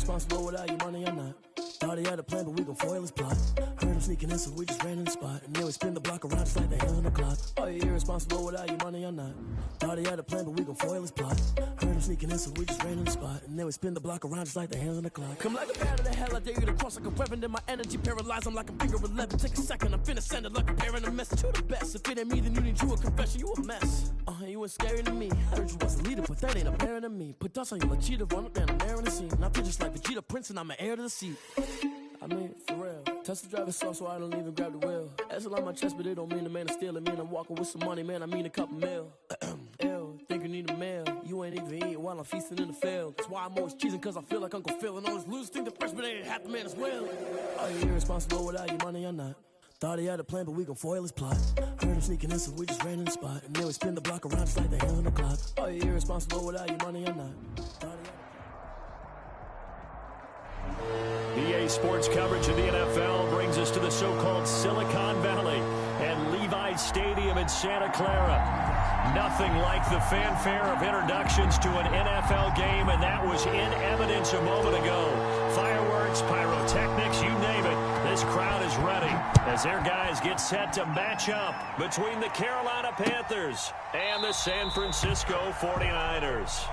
irresponsible without your money or not. Thought he had a plan, but we gon' foil his plot. Heard him sneaking in, so we just ran in the spot. And then we spin the block around just like the hands on the clock. Are you irresponsible without your money or not? Thought he had a plan, but we gon' foil his plot. Heard him sneaking in, so we just ran in the spot. And then we spin the block around just like the hands on the clock. Come like a bat of the hell, I dare you to cross like a weapon. Then my energy paralyzed, I'm like a finger 11. Take a second, I'm finna send it like a parent a message to the best. If it ain't me, then you need you a confession, you a mess. You ain't scary to me. Heard you was a leader, but that ain't apparent to me. Put dust on you like cheetah, run up down, I'm there in the scene. And I feel just like Vegeta Prince, and I'm an heir to the seat. I mean, for real. Touch the driver's soft, so I don't even grab the wheel. That's on my chest, but it don't mean the man is stealing. Mean I'm walking with some money, man, I mean a couple mil. Ew, think you need a meal. You ain't even eating while I'm feasting in the field. That's why I'm always cheesing, cause I feel like Uncle Phil. And all this loose think the freshman ain't half the man as well. Are you irresponsible without your money or not? Thought he had a plan, but we gon' foil his plot. Heard him sneaking in, so we just ran in the spot. And then we spin the block around just like the hands on the clock. Are you irresponsible without your money or not? EA Sports coverage of the NFL brings us to the so-called Silicon Valley and Levi's Stadium in Santa Clara. Nothing like the fanfare of introductions to an NFL game, and that was in evidence a moment ago. Fireworks, pyrotechnics, you name it. This crowd is ready as their guys get set to match up between the Carolina Panthers and the San Francisco 49ers.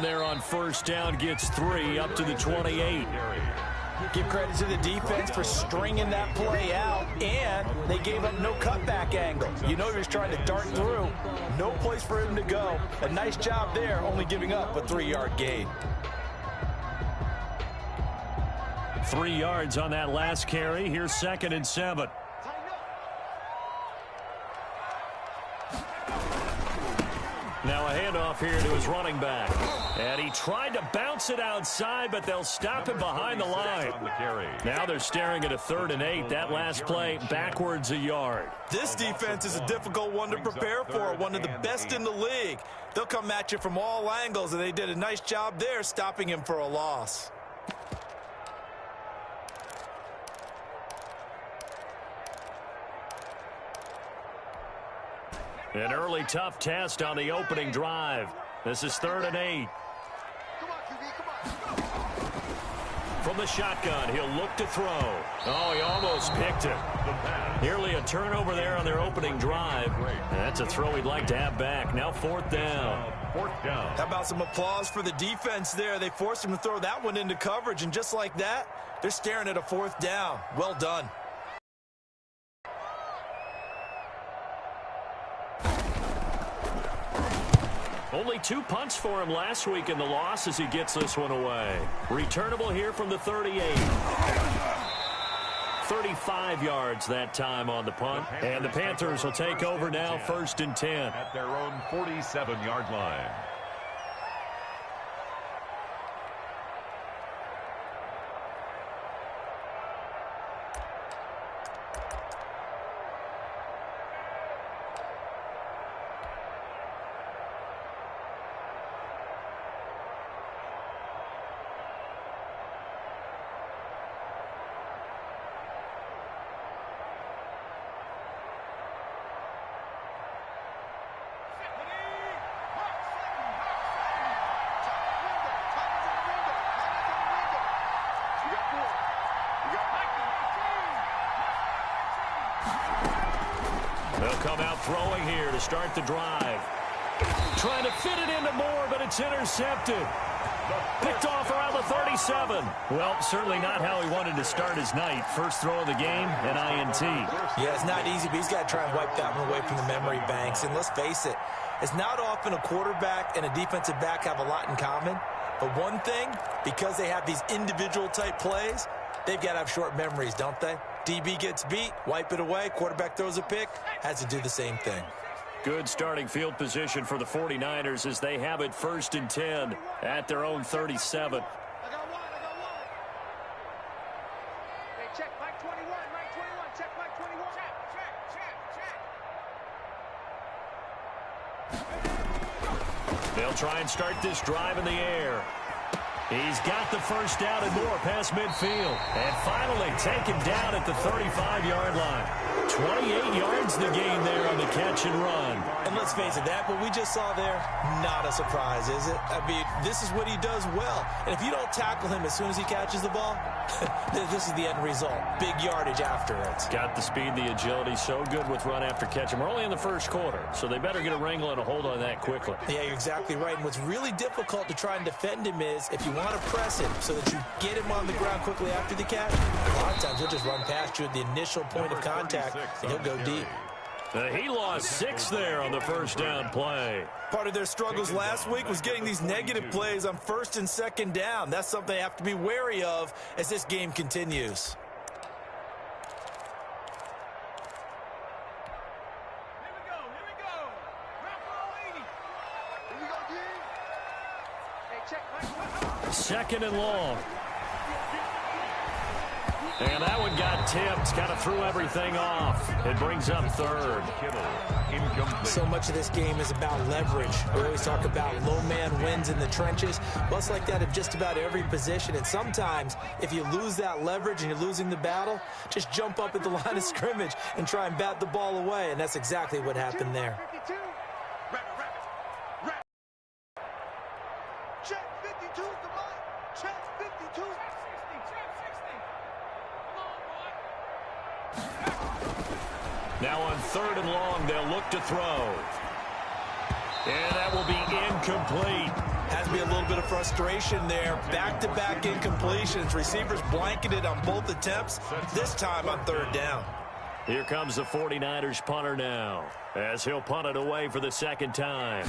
There on first down gets 3 up to the 28. Give credit to the defense for stringing that play out, and they gave up no cutback angle. You know he was trying to dart through. No place for him to go. A nice job there, only giving up a 3-yard gain. 3 yards on that last carry. Here's 2nd and 7. Now a handoff here to his running back. And he tried to bounce it outside, but they'll stop him behind the line. Now they're staring at a 3rd and 8. That last play backwards a yard. This defense is a difficult one to prepare for, one of the best in the league. They'll come at you from all angles, and they did a nice job there stopping him for a loss. An early tough test on the opening drive. This is 3rd and 8. From the shotgun, he'll look to throw. Oh, he almost picked it. Nearly a turnover there on their opening drive. And that's a throw he'd like to have back. Now 4th down. How about some applause for the defense there? They forced him to throw that one into coverage, and just like that, they're staring at a 4th down. Well done. Only 2 punts for him last week in the loss as he gets this one away. Returnable here from the 38. 35 yards that time on the punt. And the Panthers will take over now, 1st and 10. At their own 47-yard line. They'll come out throwing here to start the drive. Trying to fit it into Moore, but it's intercepted. Picked off around the 37. Well, certainly not how he wanted to start his night. First throw of the game, an INT. Yeah, it's not easy, but he's got to try and wipe that one away from the memory banks. And let's face it, it's not often a quarterback and a defensive back have a lot in common. But one thing, because they have these individual type plays, they've got to have short memories, don't they? DB gets beat, wipe it away, quarterback throws a pick, has to do the same thing. Good starting field position for the 49ers as they have it 1st and 10 at their own 37. Check Mike 21, Mike 21, check Mike 21. Check. They'll try and start this drive in the air. He's got the first down and more past midfield. And finally taken down at the 35-yard line. 28 yards the gain there on the catch and run. And let's face it, that what we just saw there, not a surprise, is it? I mean, this is what he does well. And if you don't tackle him as soon as he catches the ball, this is the end result. Big yardage after it. Got the speed, the agility, so good with run after catch. And we're only in the first quarter, so they better get a wrangle and a hold on that quickly. Yeah, you're exactly right. And what's really difficult to try and defend him is if you want to press him so that you get him on the ground quickly after the catch, a lot of times he'll just run past you at the initial point of contact, and he'll go deep. He lost 6 there on the first down play. Part of their struggles last week was getting these negative plays on 1st and 2nd down. That's something they have to be wary of as this game continues. Here we go. Round ball 80. Here we go, G. Hey, check Mike. 2nd and long. And that one got tipped. Kind of threw everything off. It brings up 3rd. So much of this game is about leverage. We always talk about low man wins in the trenches. Well, it's like that in just about every position. And sometimes, if you lose that leverage and you're losing the battle, just jump up at the line of scrimmage and try and bat the ball away. And that's exactly what happened there. 52. Rap. Check 52 is the mark. Check 52. Check 60. Come on, boy. Now on 3rd and long, they'll look to throw. And that will be incomplete. Has to be a little bit of frustration there. Back-to-back incompletions. Receivers blanketed on both attempts, this time on 3rd down. Here comes the 49ers punter now, as he'll punt it away for the 2nd time.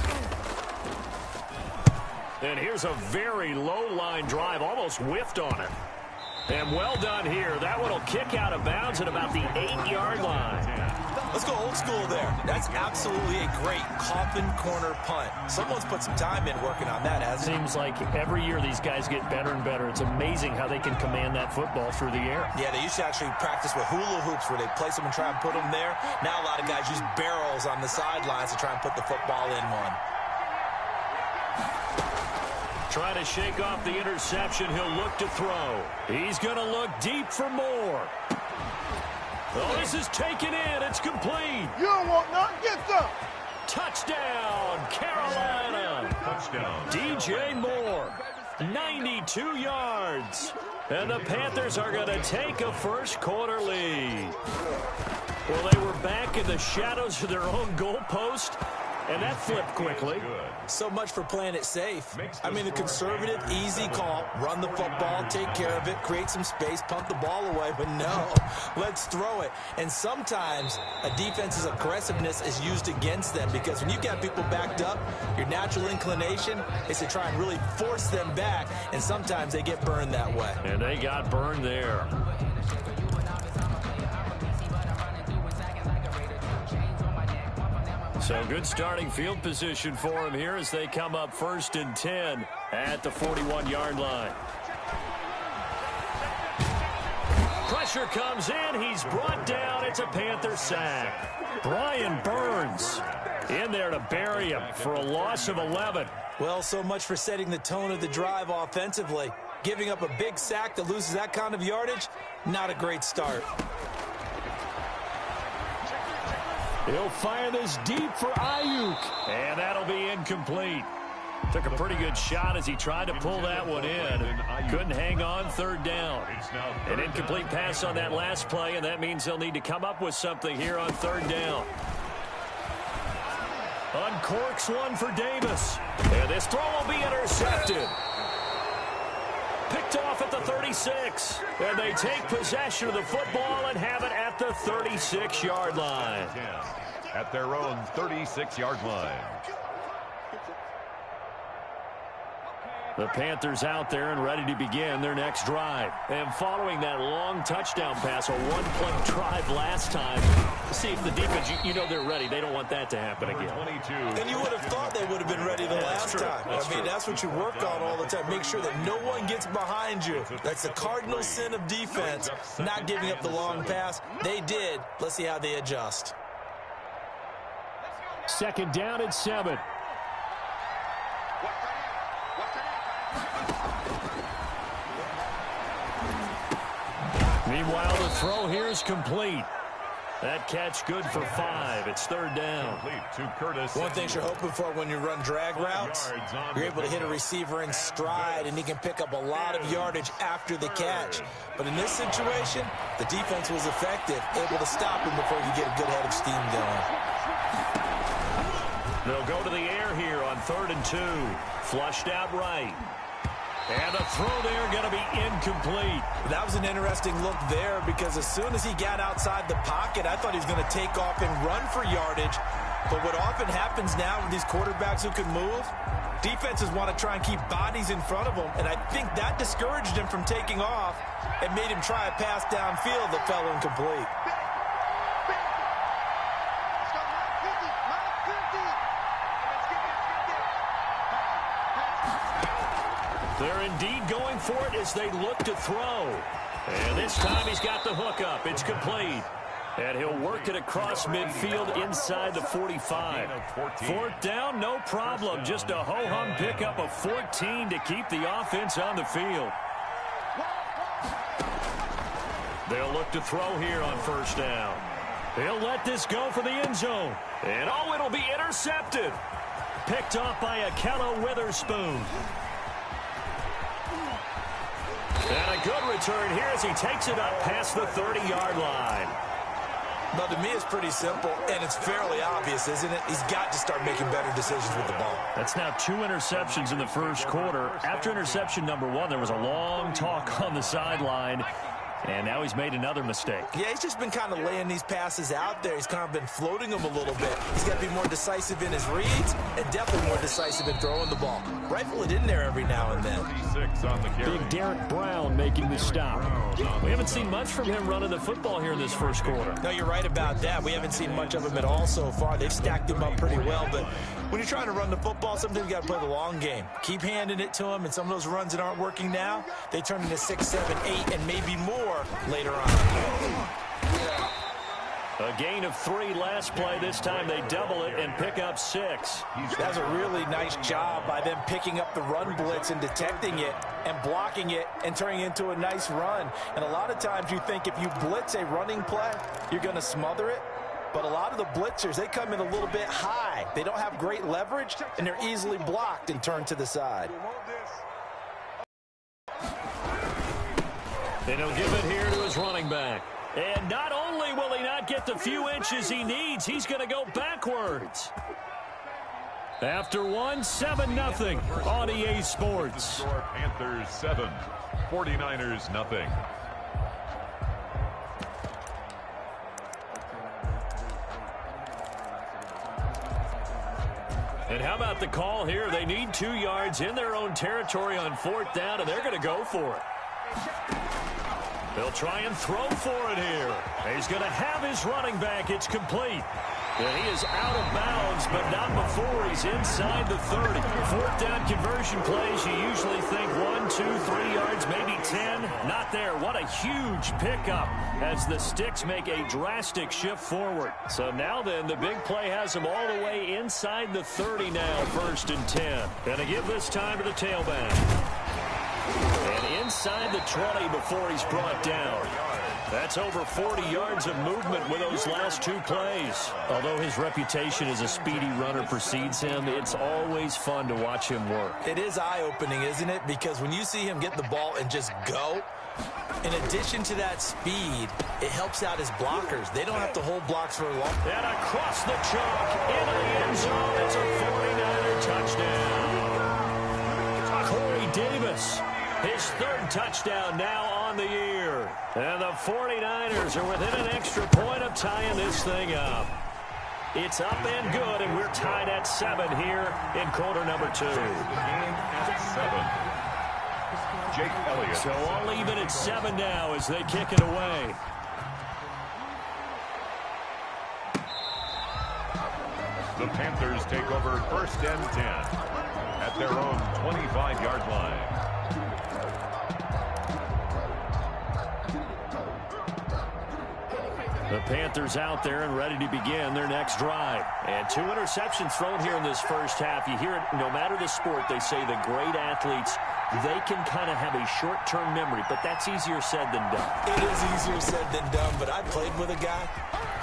And here's a very low-line drive, almost whiffed on it. And well done here. That one will kick out of bounds at about the 8-yard line. Let's go old school there. That's absolutely a great coffin corner punt. Someone's put some time in working on that, hasn't it? Seems like every year these guys get better and better. It's amazing how they can command that football through the air. Yeah, they used to actually practice with hula hoops where they place them and try and put them there. Now a lot of guys use barrels on the sidelines to try and put the football in one. Try to shake off the interception. He'll look to throw. He's going to look deep for more. Oh, this is taken in. It's complete. You don't want none. Get some. Touchdown, Carolina. Touchdown. DJ Moore, 92 yards. And the Panthers are going to take a first quarter lead. Well, they were back in the shadows of their own goalpost, and that flipped quickly. So much for playing it safe. I mean, the conservative, easy call, run the football, take care of it, create some space, punt the ball away, but no, let's throw it. And sometimes a defense's aggressiveness is used against them because when you've got people backed up, your natural inclination is to try and really force them back, and sometimes they get burned that way. And they got burned there. So good starting field position for him here as they come up 1st and 10 at the 41-yard line. Pressure comes in. He's brought down. It's a Panther sack. Brian Burns in there to bury him for a loss of 11. Well, so much for setting the tone of the drive offensively. Giving up a big sack that loses that kind of yardage, not a great start. He'll fire this deep for Ayuk. And that'll be incomplete. Took a pretty good shot as he tried to pull that one in. Couldn't hang on 3rd down. An incomplete pass on that last play, and that means they'll need to come up with something here on 3rd down. Uncorks one for Davis. And this throw will be intercepted. Picked off at the 36. And they take possession of the football and have it at the 36-yard line. At their own 36-yard line. The Panthers out there and ready to begin their next drive. And following that long touchdown pass, a one-play drive last time, see if the defense, you know they're ready. They don't want that to happen again. 22. And you would have thought they would have been ready the last time. That's what you work on all the time. Make sure that no one gets behind you. That's the cardinal sin of defense, not giving up the long pass. They did. Let's see how they adjust. Second down and 7. Meanwhile, the throw here is complete. That catch good for 5. It's third down. To Curtis. One thing you're hoping for when you run drag routes, you're able to hit a receiver in stride, and he can pick up a lot of yardage after the catch. But in this situation, the defense was effective, able to stop him before you get a good head of steam going. They'll go to the air here on 3rd and 2. Flushed out right. And the throw there going to be incomplete. That was an interesting look there because as soon as he got outside the pocket, I thought he was going to take off and run for yardage. But what often happens now with these quarterbacks who can move, defenses want to try and keep bodies in front of them. And I think that discouraged him from taking off and made him try a pass downfield that fell incomplete. They're indeed going for it as they look to throw. And this time he's got the hook up. It's complete. And he'll work it across midfield inside the 45. 4th down, no problem. Just a ho-hum pickup of 14 to keep the offense on the field. They'll look to throw here on 1st down. He'll let this go for the end zone. And oh, it'll be intercepted. Picked off by Ahkello Witherspoon. And a good return here as he takes it up past the 30-yard line. Well, to me, it's pretty simple, and it's fairly obvious, isn't it? He's got to start making better decisions with the ball. That's now 2 interceptions in the first quarter. After interception number 1, there was a long talk on the sideline. And now he's made another mistake. Yeah, he's just been kind of laying these passes out there. He's kind of been floating them a little bit. He's got to be more decisive in his reads and definitely more decisive in throwing the ball. Rifle it in there every now and then. 36 on the carry. Big Derek Brown making the stop. We haven't seen much from him running the football here in this first quarter. No, you're right about that. We haven't seen much of him at all so far. They've stacked him up pretty well, but when you're trying to run the football, sometimes you got to play the long game. Keep handing it to him, and some of those runs that aren't working now, they turn into 6, 7, 8, and maybe more later on. A gain of 3 last play. This time they double it and pick up 6. That's a really nice job by them picking up the run blitz and detecting it and blocking it and turning it into a nice run. And a lot of times you think if you blitz a running play, you're going to smother it. But a lot of the blitzers, they come in a little bit high. They don't have great leverage, and they're easily blocked and turned to the side. And he'll give it here to his running back. And not only will he not get the few inches he needs, he's going to go backwards. After 1, 7-0 on EA Sports. Panthers 7, 49ers nothing. And how about the call here? They need 2 yards in their own territory on 4th down, and they're going to go for it. They'll try and throw for it here. He's going to have his running back. It's complete. And he is out of bounds, but not before he's inside the 30. 4th down conversion plays, you usually think 1, 2, 3 yards, maybe 10. Not there. What a huge pickup as the Sticks make a drastic shift forward. So now then, the big play has him all the way inside the 30 now, 1st and 10. Going to give this time to the tailback. And inside the 20 before he's brought down. That's over 40 yards of movement with those last 2 plays. Although his reputation as a speedy runner precedes him, it's always fun to watch him work. It is eye-opening, isn't it? Because when you see him get the ball and just go, in addition to that speed, it helps out his blockers. They don't have to hold blocks for long. And across the chalk, into the end zone, it's a 49er touchdown. Corey Davis, his 3rd touchdown now on the year. And the 49ers are within an extra point of tying this thing up. It's up and good, and we're tied at 7 here in quarter number 2. Game at 7. Jake Elliott. So all even at 7 now as they kick it away. The Panthers take over 1st and 10 at their own 25-yard line. The Panthers out there and ready to begin their next drive. And 2 interceptions thrown here in this first half. You hear it, no matter the sport, they say the great athletes, they can kind of have a short-term memory, but that's easier said than done. It is easier said than done, but I played with a guy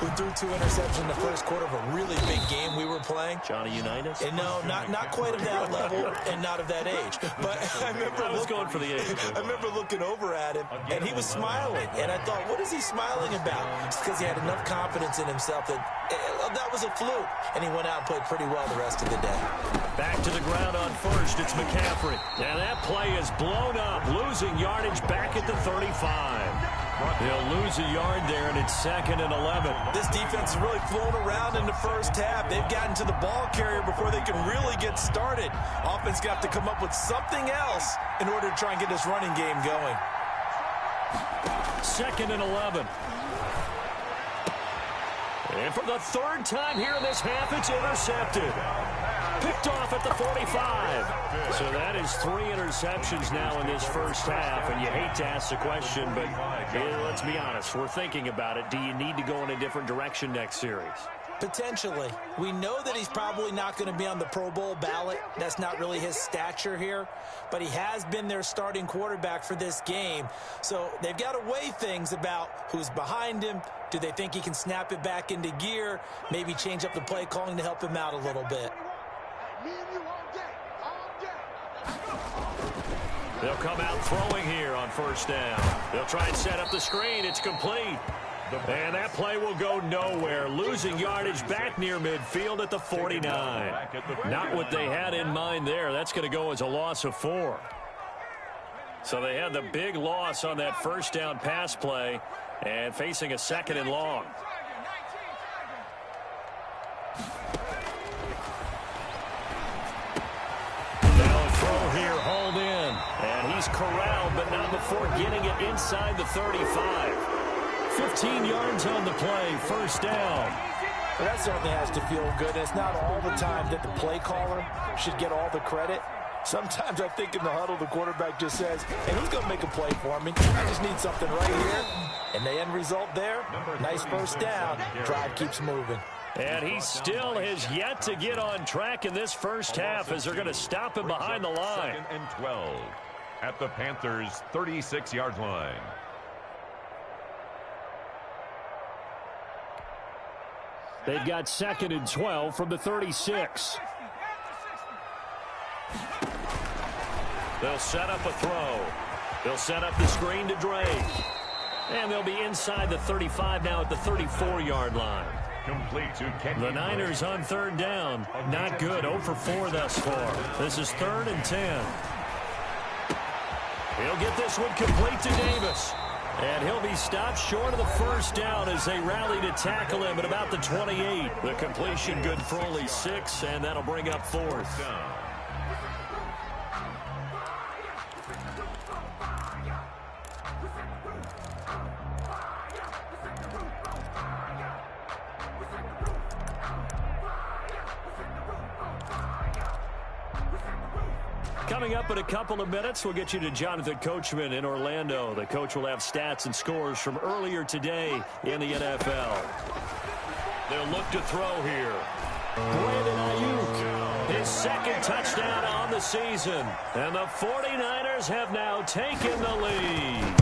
who threw 2 interceptions in the first quarter of a really big game we were playing. Johnny Unitas? And no, not quite of that level and not of that age. But I remember I was going for the age. I remember looking over at him, and he was smiling. And I thought, what is he smiling about? It's because he had enough confidence in himself that that was a fluke. And he went out and played pretty well the rest of the day. Back to the ground on first. It's McCaffrey. And that play is blown up, losing yardage back at the 35. They'll lose a yard there, and it's 2nd and 11. This defense has really flown around in the first half. They've gotten to the ball carrier before they can really get started. Offense got to come up with something else in order to try and get this running game going. 2nd and 11. And for the 3rd time here in this half, it's intercepted. Picked off at the 45. So that is 3 interceptions now in this first half. And you hate to ask the question, but let's be honest. We're thinking about it. Do you need to go in a different direction next series? Potentially. We know that he's probably not going to be on the Pro Bowl ballot. That's not really his stature here. But he has been their starting quarterback for this game. So they've got to weigh things about who's behind him. Do they think he can snap it back into gear? Maybe change up the play calling to help him out a little bit. They'll come out throwing here on 1st down. They'll try and set up the screen. It's complete. And that play will go nowhere. Losing yardage back near midfield at the 49. Not what they had in mind there. That's going to go as a loss of 4. So they had the big loss on that 1st down pass play and facing a 2nd and long. Now a throw here, hauled in. And he's corralled, but not before getting it inside the 35. 15 yards on the play, 1st down. Well, that certainly has to feel good. And it's not all the time that the play caller should get all the credit. Sometimes I think in the huddle, the quarterback just says, hey, who's going to make a play for me? I just need something right here. And the end result there, nice 1st down. Drive keeps moving. And he still has yet to get on track in this first half as they're going to stop him behind the line. 2nd and 12 at the Panthers' 36-yard line. They've got 2nd and 12 from the 36. They'll set up a throw. They'll set up the screen to Drake. And they'll be inside the 35 now at the 34-yard line. Complete to Kenny. The Niners on 3rd down. Not good. 0 for 4 thus far. This is 3rd and 10. He'll get this one complete to Davis. And he'll be stopped short of the 1st down as they rally to tackle him at about the 28. The completion good for only 6, and that'll bring up 4th. Coming up in a couple of minutes, we'll get you to Jonathan Coachman in Orlando. The coach will have stats and scores from earlier today in the NFL. They'll look to throw here. Brandon Ayuk, his 2nd touchdown on the season. And the 49ers have now taken the lead.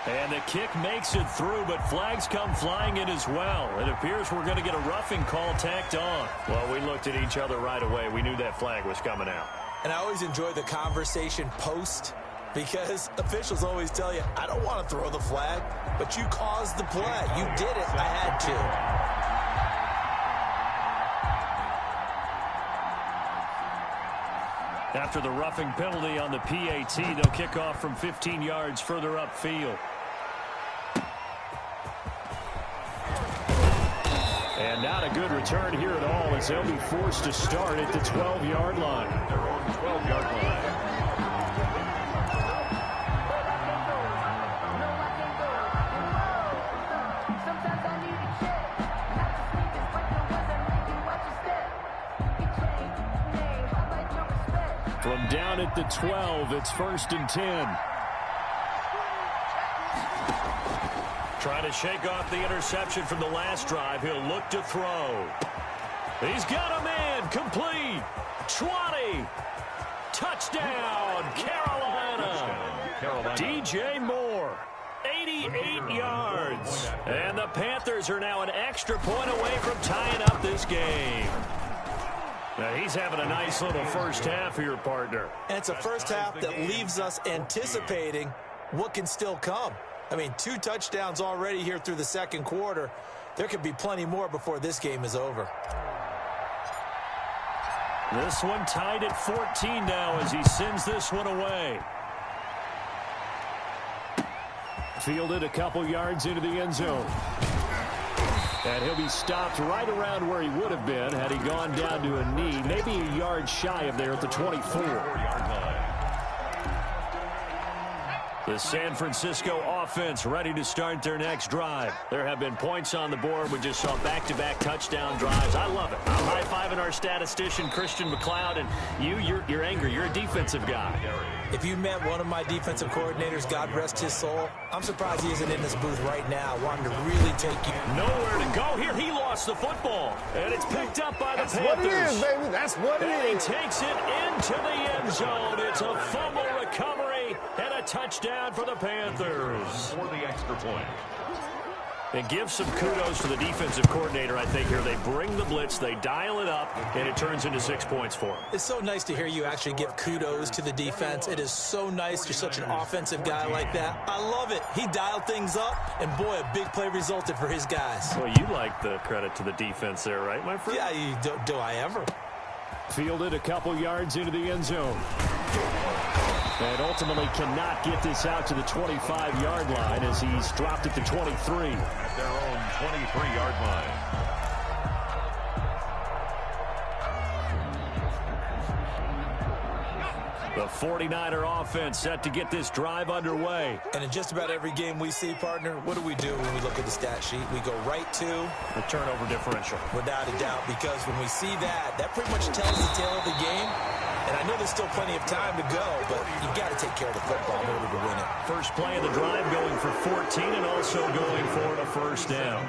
And the kick makes it through, but flags come flying in as well. It appears we're going to get a roughing call tacked on. Well, we looked at each other right away. We knew that flag was coming out. And I always enjoy the conversation post because officials always tell you, I don't want to throw the flag, but you caused the play. You did it. I had to. After the roughing penalty on the PAT, they'll kick off from 15 yards further upfield. And not a good return here at all as they'll be forced to start at the 12-yard line. Their own 12-yard line. From down at the 12, it's 1st and 10. Trying to shake off the interception from the last drive. He'll look to throw. He's got a man. Complete. 20. Touchdown, Carolina. DJ Moore. 88 yards. And the Panthers are now an extra point away from tying up this game. Now he's having a nice little first half here, partner. And it's a first half that leaves us anticipating what can still come. I mean, 2 touchdowns already here through the second quarter. There could be plenty more before this game is over. This one tied at 14 now as he sends this one away. Fielded a couple yards into the end zone. And he'll be stopped right around where he would have been had he gone down to a knee, maybe a yard shy of there at the 24-yard line. The San Francisco offense ready to start their next drive. There have been points on the board. We just saw back-to-back touchdown drives. I love it. I'm high-fiving our statistician, Christian McLeod, and you're angry. You're a defensive guy. If you met one of my defensive coordinators, God rest his soul, I'm surprised he isn't in this booth right now wanting to really take you. Nowhere to go here. He lost the football, and it's picked up by the Panthers. That's what it is, baby. That's what it is. He takes it into the end zone. It's a fumble recovery and a touchdown for the Panthers. For the extra point. And give some kudos to the defensive coordinator, I think, here. They bring the blitz, they dial it up, and it turns into 6 points for them. It's so nice to hear you actually give kudos to the defense. It is so nice you're such an offensive guy like that. I love it. He dialed things up, and boy, a big play resulted for his guys. Well, you like the credit to the defense there, right, my friend? Yeah, do I ever? Fielded a couple yards into the end zone. And ultimately cannot get this out to the 25-yard line as he's dropped at the 23. At their own 23-yard line. The 49er offense set to get this drive underway. And in just about every game we see, partner, what do we do when we look at the stat sheet? We go right to the turnover differential. Without a doubt, because when we see that, that pretty much tells the tale of the game. And I know there's still plenty of time to go, but you've got to take care of the football in order to win it. First play of the drive going for 14 and also going for a first down.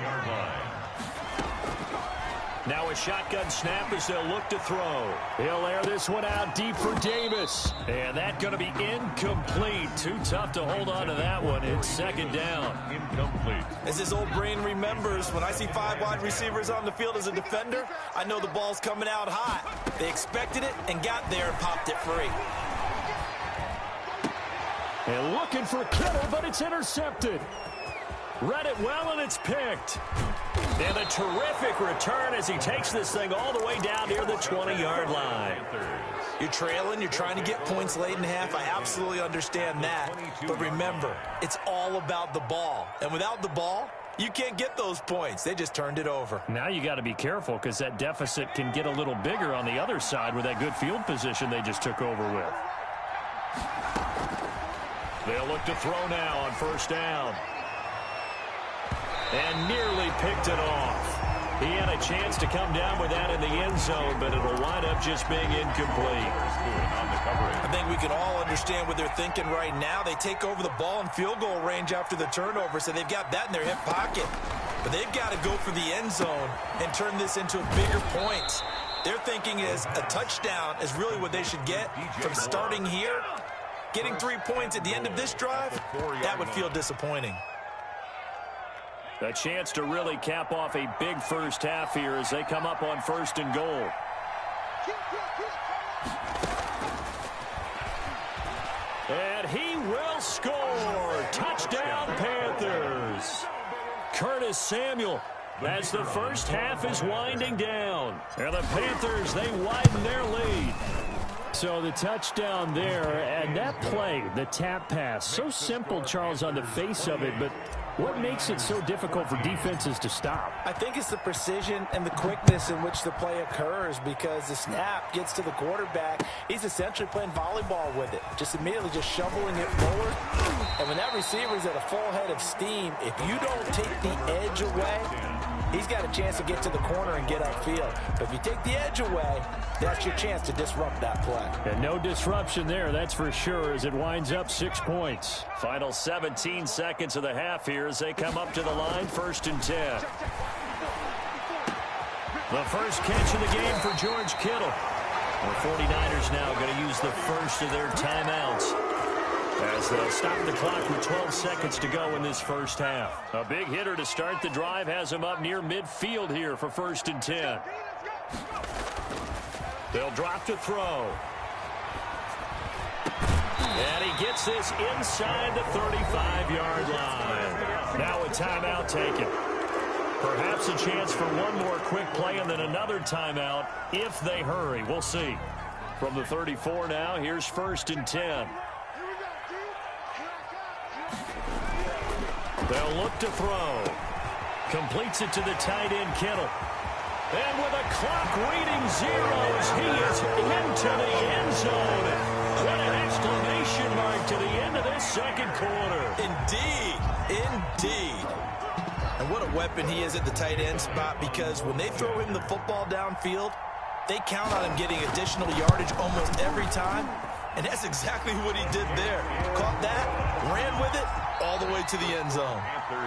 Now a shotgun snap as they'll look to throw. He'll air this one out deep for Davis. And that's going to be incomplete. Too tough to hold on to that one. It's second down. Incomplete. As his old brain remembers, when I see 5 wide receivers on the field as a defender, I know the ball's coming out hot. They expected it and got there and popped it free. And looking for Kittle, but it's intercepted. Read it well, and it's picked. And a terrific return as he takes this thing all the way down near the 20-yard line. You're trailing. You're trying to get points late in half. I absolutely understand that. But remember, it's all about the ball. And without the ball, you can't get those points. They just turned it over. Now you got to be careful because that deficit can get a little bigger on the other side with that good field position they just took over with. They'll look to throw now on first down. And nearly picked it off. He had a chance to come down with that in the end zone, but it'll wind up just being incomplete. I think we can all understand what they're thinking right now. They take over the ball in field goal range after the turnover, so they've got that in their hip pocket. But they've got to go for the end zone and turn this into a bigger point. Their thinking is a touchdown is really what they should get from starting here. Getting 3 points at the end of this drive, that would feel disappointing. A chance to really cap off a big first half here as they come up on first and goal. And he will score. Touchdown, Panthers. Curtis Samuel as the first half is winding down. And the Panthers, they widen their lead. So the touchdown there, and that play, the tap pass, so simple, Charles, on the face of it, but What makes it so difficult for defenses to stop? I think it's the precision and the quickness in which the play occurs, because the snap gets to the quarterback. He's essentially playing volleyball with it, just immediately just shoveling it forward. And when that receiver is at a full head of steam, if you don't take the edge away, he's got a chance to get to the corner and get upfield. But if you take the edge away, that's your chance to disrupt that play. And no disruption there, that's for sure, as it winds up 6 points. Final 17 seconds of the half here as they come up to the line, 1st and 10. The first catch of the game for George Kittle. The 49ers now going to use the first of their timeouts as they'll stop the clock with 12 seconds to go in this first half. A big hitter to start the drive has him up near midfield here for 1st and 10. They'll drop to throw. And he gets this inside the 35-yard line. Now a timeout taken. Perhaps a chance for one more quick play and then another timeout if they hurry. We'll see. From the 34 now, here's 1st and 10. They'll look to throw. Completes it to the tight end, Kittle. And with a clock reading zeros, he is into the end zone. What an exclamation mark to the end of this second quarter. Indeed. Indeed. And what a weapon he is at the tight end spot, because when they throw him the football downfield, they count on him getting additional yardage almost every time. And that's exactly what he did there. Caught that, ran with it, all the way to the end zone.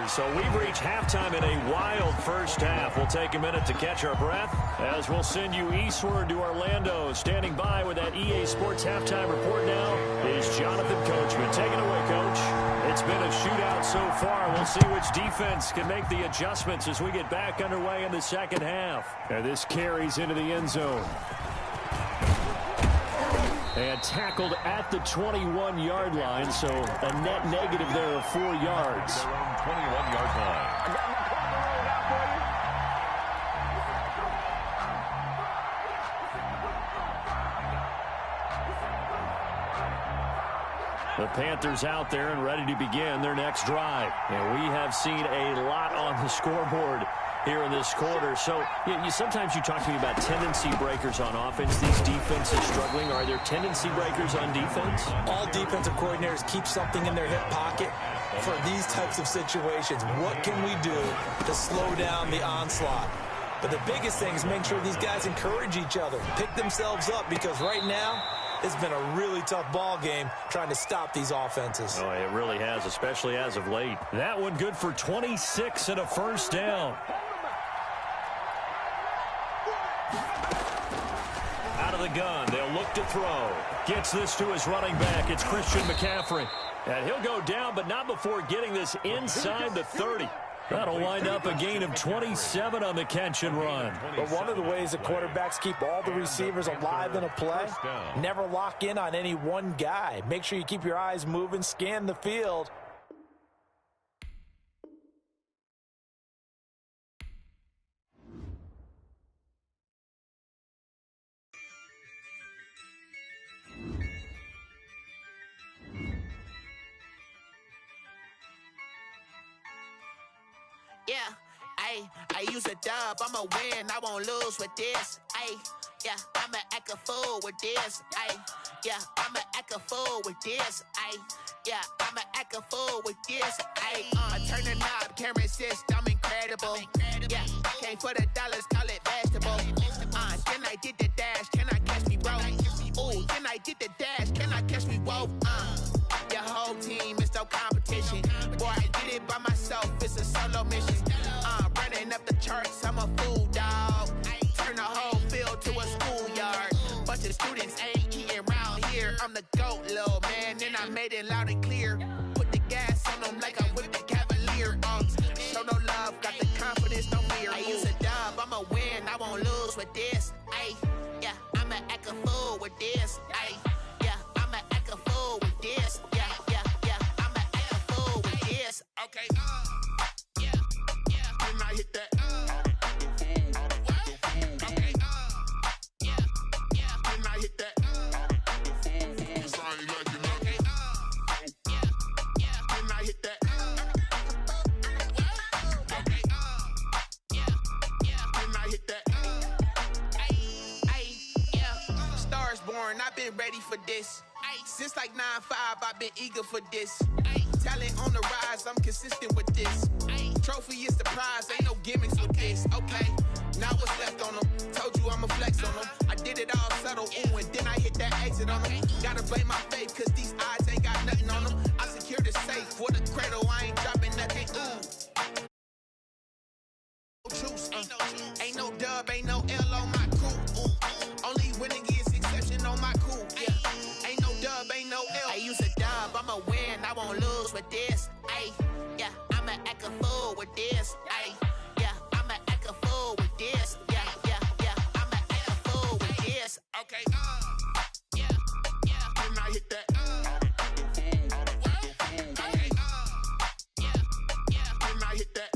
So we've reached halftime in a wild first half. We'll take a minute to catch our breath as we'll send you eastward to Orlando. Standing by with that EA Sports halftime report now is Jonathan Coachman. Take it away, Coach. It's been a shootout so far. We'll see which defense can make the adjustments as we get back underway in the second half. And this carries into the end zone. And tackled at the 21-yard line, so a net negative there of 4 yards. Their own 21-yard line. I got my partner rolled out for you. The Panthers out there and ready to begin their next drive. And we have seen a lot on the scoreboard here in this quarter. So sometimes you talk to me about tendency breakers on offense. These defenses struggling. Are there tendency breakers on defense? All defensive coordinators keep something in their hip pocket for these types of situations. What can we do to slow down the onslaught? But the biggest thing is make sure these guys encourage each other, pick themselves up, because right now it's been a really tough ball game trying to stop these offenses. Oh, it really has, especially as of late. That one good for 26 and a first down. Out of the gun, they'll look to throw. Gets this to his running back. It's Christian McCaffrey. And he'll go down, but not before getting this inside the 30. That'll wind up a gain of 27 on the catch and run. But one of the ways the quarterbacks keep all the receivers alive in a play, never lock in on any one guy. Make sure you keep your eyes moving, scan the field. Yeah, I use a dub, I'ma win, I won't lose with this. Yeah, I'ma act a fool with this. Yeah, I'ma act a fool with this. Yeah, I'ma act a fool with this. I turn the knob, can't resist, I'm incredible. Yeah, came for the dollars, call it vegetable. Then I did the dash, can I catch me, bro? Ooh, then I did the dash, can I catch me, whoa? Your whole team is no competition. Boy, I did it by myself, it's a solo mission. Running up the charts, I'm a fool, dog. Turn the whole field to a schoolyard. Bunch of students ain't eating round here. I'm the GOAT, little man, and I made it loud and clear. Put the gas on them like I'm with the Cavalier. Show no love, got the confidence, no fear. I use a dub, I'ma win, I won't lose with this. Yeah, I'ma act a fool with this. Yeah, I'ma act a fool with this. Yeah, I'ma act a fool with this. Okay. When I hit that. Okay. When I hit that. Cause I ain't like it. Okay. When I hit that. hit that. Yeah. Stars born, I've been ready for this. Since like 9-5, I've been eager for this. Talent on the rise, I'm consistent with this. Trophy is the prize, ain't no gimmicks with this. Okay, now what's left on them? Told you I'ma flex on them. I did it all subtle, ooh, and then I hit that exit on them. Gotta blame my faith, cause these eyes ain't got nothing on them. I secured the safe for the cradle, I ain't dropping nothing, ooh. Truce, ain't no dub, ain't no L on my crew, ooh. Only winning is exception on my crew, yeah. Ain't no dub, ain't no L. I use a dub, I'ma win, I won't lose with this, ayy. Yeah, I'ma act a fool with this, ayy. Yeah, I'ma act a fool with this, yeah, I'ma act a fool with this. Okay, yeah, then I hit that. Okay, yeah, then I hit that.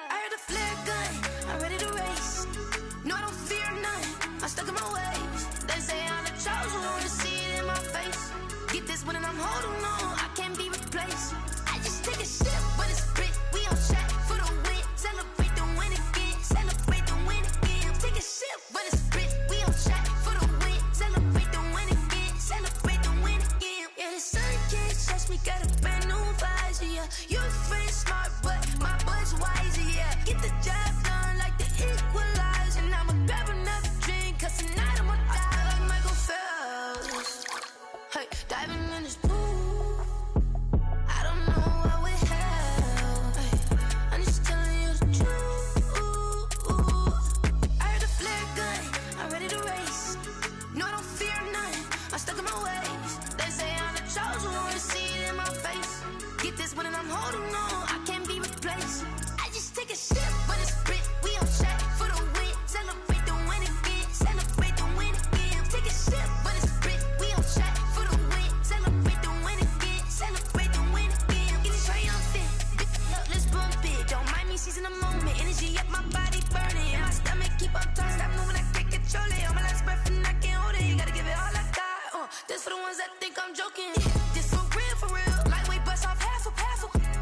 I heard a flare gun, I'm ready to race. No, I don't fear none, I'm stuck in my ways. They say I'm the chosen one, to see it in my face. Get this one and I'm holding on, I can't be replaced. I just take a sip, but it's split, we on track for the win. Celebrate the win again, celebrate the win again. Take a sip, but it's split, we on track for the win. Celebrate the win again, celebrate the win again. Yeah, the sun can't touch me, got a brand new visor, yeah. You're friend smart, but my bud's wiser, yeah. Get the job done like the equalizer. And I'ma grab another drink, cause tonight I'ma die like Michael Phelps. Hey, diving in this pool, I don't know what we have. Hey, I'm just telling you the truth. I heard a flare gun, I'm ready to race. No, I don't fear none, I'm stuck in my ways. They say I'm the chosen one, to see it in my face. Get this one and I'm holding on, I can't be replaced. I just take a sip, but it's split, we on track for the win. Celebrate the win again, celebrate the win again. Take a sip, but it's split, we on track for the win. Celebrate the win again, celebrate the win again. Get it triumphant, let's bump it. Don't mind me seizing the moment, energy up my body burning. And my stomach keep on turning, stop moving, I can't control it. On my last breath and I can't hold it, you gotta give it all I got. This for the ones that think I'm joking. This for real, lightweight bust off half a.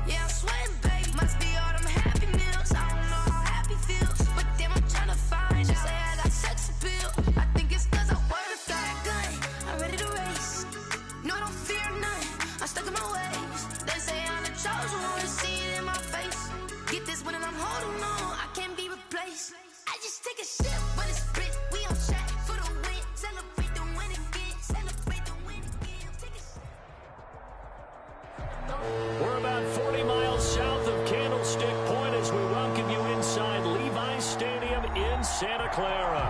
Yeah, I'm sweating, baby. Must be all them happy meals. I don't know how happy feels, but damn, I'm trying to find out. Say I got sex appeal. I think it's cause I work a gun. I'm ready to race. No, I don't fear none, I'm stuck in my ways. They say I'm the chosen one, to see it in my face. Get this one and I'm holding on, I can't be replaced. I just take a sip, but it's split, we on track for the win. Celebrate the win again, celebrate the win again. Take a sip. We're about 40 miles south of Candlestick Point as we welcome you inside Levi's Stadium in Santa Clara.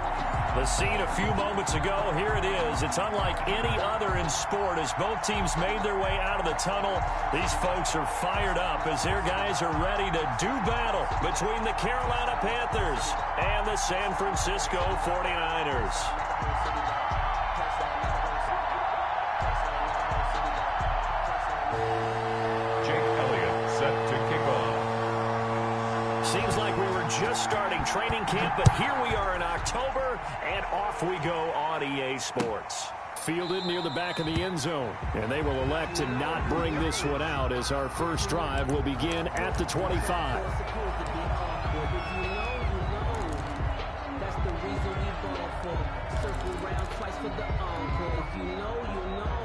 The scene a few moments ago, here it is. It's unlike any other in sport as both teams made their way out of the tunnel. These folks are fired up as their guys are ready to do battle between the Carolina Panthers and the San Francisco 49ers. Seems like we were just starting training camp, but here we are in October, and off we go on EA Sports. Fielded near the back of the end zone, and they will elect to not bring this one out as our first drive will begin at the 25. That's the reason we ball for. Circle round twice for the encore. If you know, you know.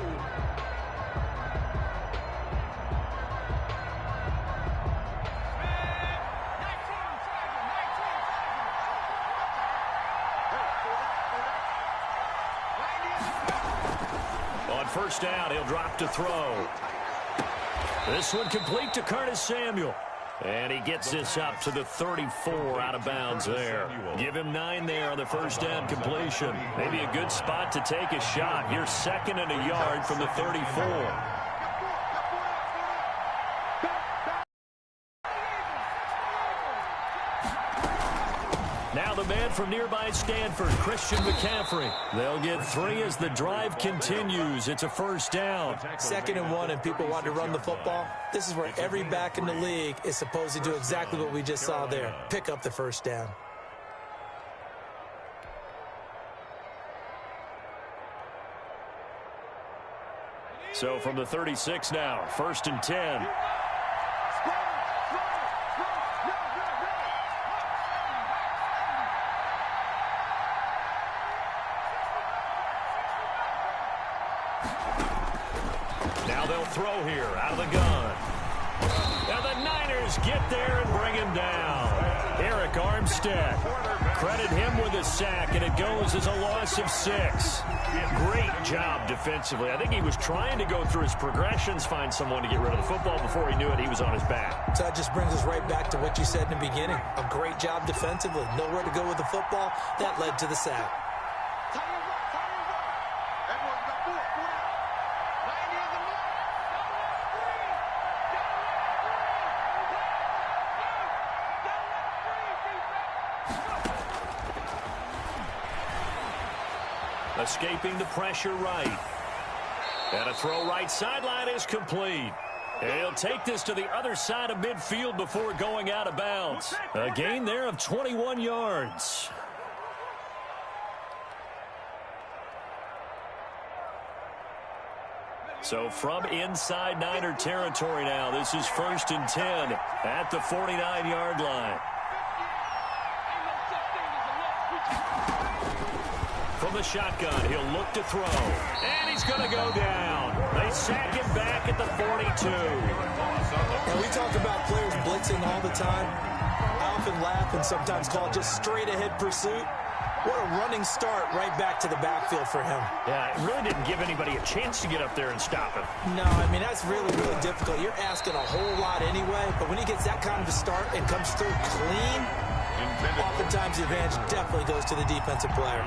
On first down, he'll drop to throw. This one complete to Curtis Samuel. And he gets this up to the 34 out of bounds there. Give him 9 there on the first down completion. Maybe a good spot to take a shot. You're second and a yard from the 34. Now the man from nearby Stanford, Christian McCaffrey. They'll get 3 as the drive continues. It's a first down. 2nd and 1, and people want to run the football. This is where every back in the league is supposed to do exactly what we just saw there. Pick up the first down. So from the 36 now, 1st and 10. Now they'll throw here out of the gun. And the Niners get there and bring him down. Eric Armstead. Credit him with a sack, and it goes as a loss of 6. Great job defensively. I think he was trying to go through his progressions, find someone to get rid of the football. Before he knew it, he was on his back. So that just brings us right back to what you said in the beginning. A great job defensively. Nowhere to go with the football. That led to the sack. Escaping the pressure right. And a throw right sideline is complete. And he'll take this to the other side of midfield before going out of bounds. A gain there of 21 yards. So from inside Niner territory now, this is 1st and 10 at the 49-yard line. From the shotgun, he'll look to throw. And he's going to go down. They sack him back at the 42. And we talk about players blitzing all the time. I often laugh and sometimes call it just straight-ahead pursuit. What a running start right back to the backfield for him. Yeah, it really didn't give anybody a chance to get up there and stop him. No, I mean, that's really, really difficult. You're asking a whole lot anyway, but when he gets that kind of a start and comes through clean, oftentimes the advantage definitely goes to the defensive player.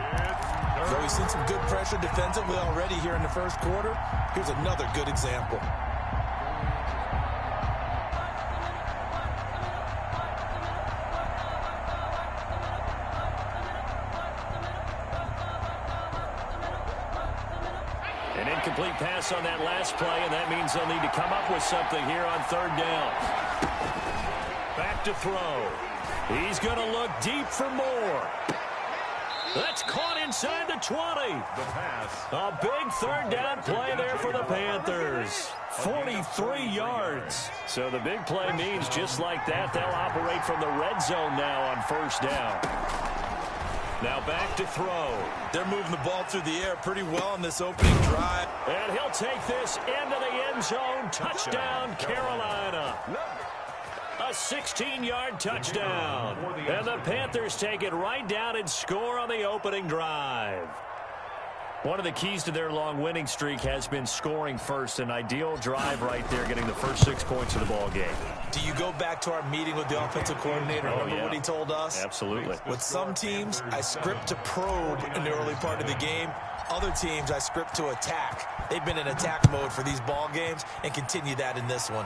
So we've seen some good pressure defensively already here in the first quarter. Here's another good example. An incomplete pass on that last play, and that means they'll need to come up with something here on 3rd down. Back to throw. He's going to look deep for more. That's caught inside the 20. The pass. A big 3rd down play there for the Panthers. 43 yards. So the big play means just like that, they'll operate from the red zone now on 1st down. Now back to throw. They're moving the ball through the air pretty well on this opening drive. And he'll take this into the end zone. Touchdown, Carolina. A 16-yard touchdown. And the Panthers take it right down and score on the opening drive. One of the keys to their long winning streak has been scoring first. An ideal drive right there, getting the first 6 points of the ball game. Do you go back to our meeting with the offensive coordinator? Remember what he told us? Absolutely. With some teams, I script to probe in the early part of the game. Other teams, I script to attack. They've been in attack mode for these ball games and continue that in this one.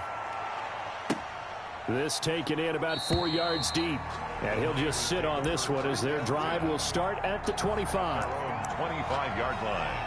This taken in about 4 yards deep. And he'll just sit on this one as their drive will start at the 25. 25-yard line.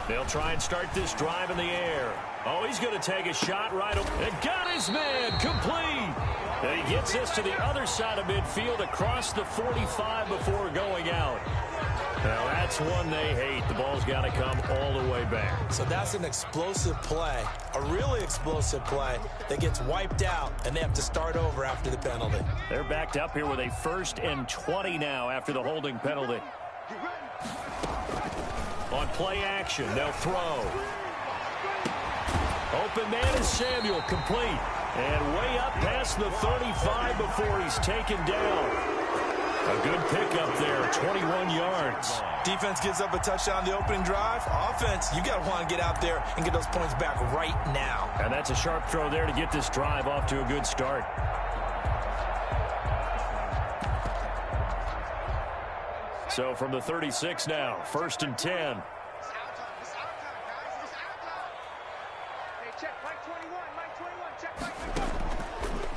They'll try and start this drive in the air. Oh, he's going to take a shot right over. And got his man complete. And he gets this to the other side of midfield across the 45 before going out. Now, that's one they hate. The ball's got to come all the way back. So that's an explosive play, a really explosive play that gets wiped out, and they have to start over after the penalty. They're backed up here with a 1st and 20 now after the holding penalty. On play action, they'll throw. Open man is Samuel, complete. And way up past the 35 before he's taken down. A good pickup there, 21 yards. Defense gives up a touchdown the opening drive. Offense, you got to want to get out there and get those points back right now. And that's a sharp throw there to get this drive off to a good start. So from the 36 now, 1st and 10.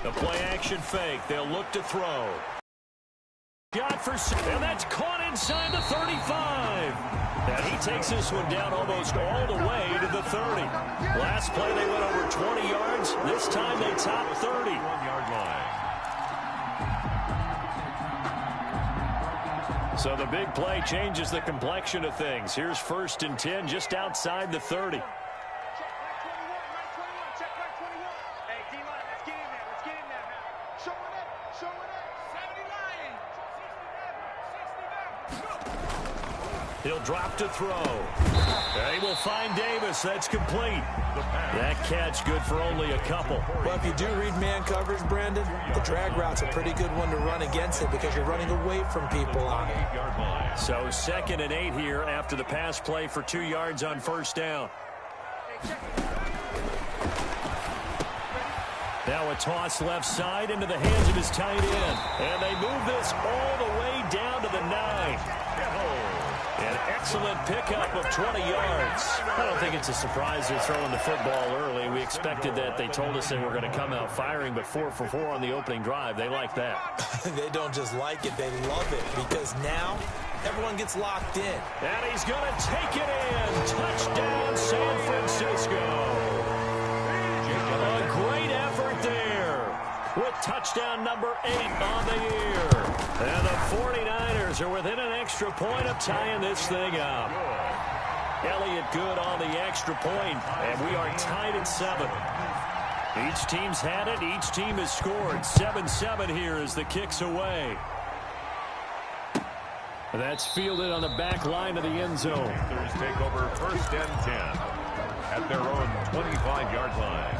The play action fake. They'll look to throw. Shot for, and that's caught inside the 35. And he takes this one down almost all the way to the 30. Last play they went over 20 yards. This time they topped 30. 1-yard line. So the big play changes the complexion of things. Here's 1st and 10 just outside the 30. He'll drop to throw. They will find Davis. That's complete. That catch good for only a couple. Well, if you do read man coverage, Brandon, the drag route's a pretty good one to run against it because you're running away from people on it. So 2nd and 8 here after the pass play for 2 yards on 1st down. Now a toss left side into the hands of his tight end. And they move this all the way down to the 9. An excellent pickup of 20 yards. I don't think it's a surprise they're throwing the football early. We expected that. They told us they were going to come out firing, but 4 for 4 on the opening drive. They like that. They don't just like it, they love it, because now everyone gets locked in. And he's going to take it in. Touchdown, San Francisco. A great effort there with touchdown number 8 on the year. And the 49ers are within an extra point of tying this thing up. Elliott good on the extra point, and we are tied at 7. Each team's had it. Each team has scored. 7-7 here as the kick's away. That's fielded on the back line of the end zone. Panthers take over 1st and 10 at their own 25-yard line.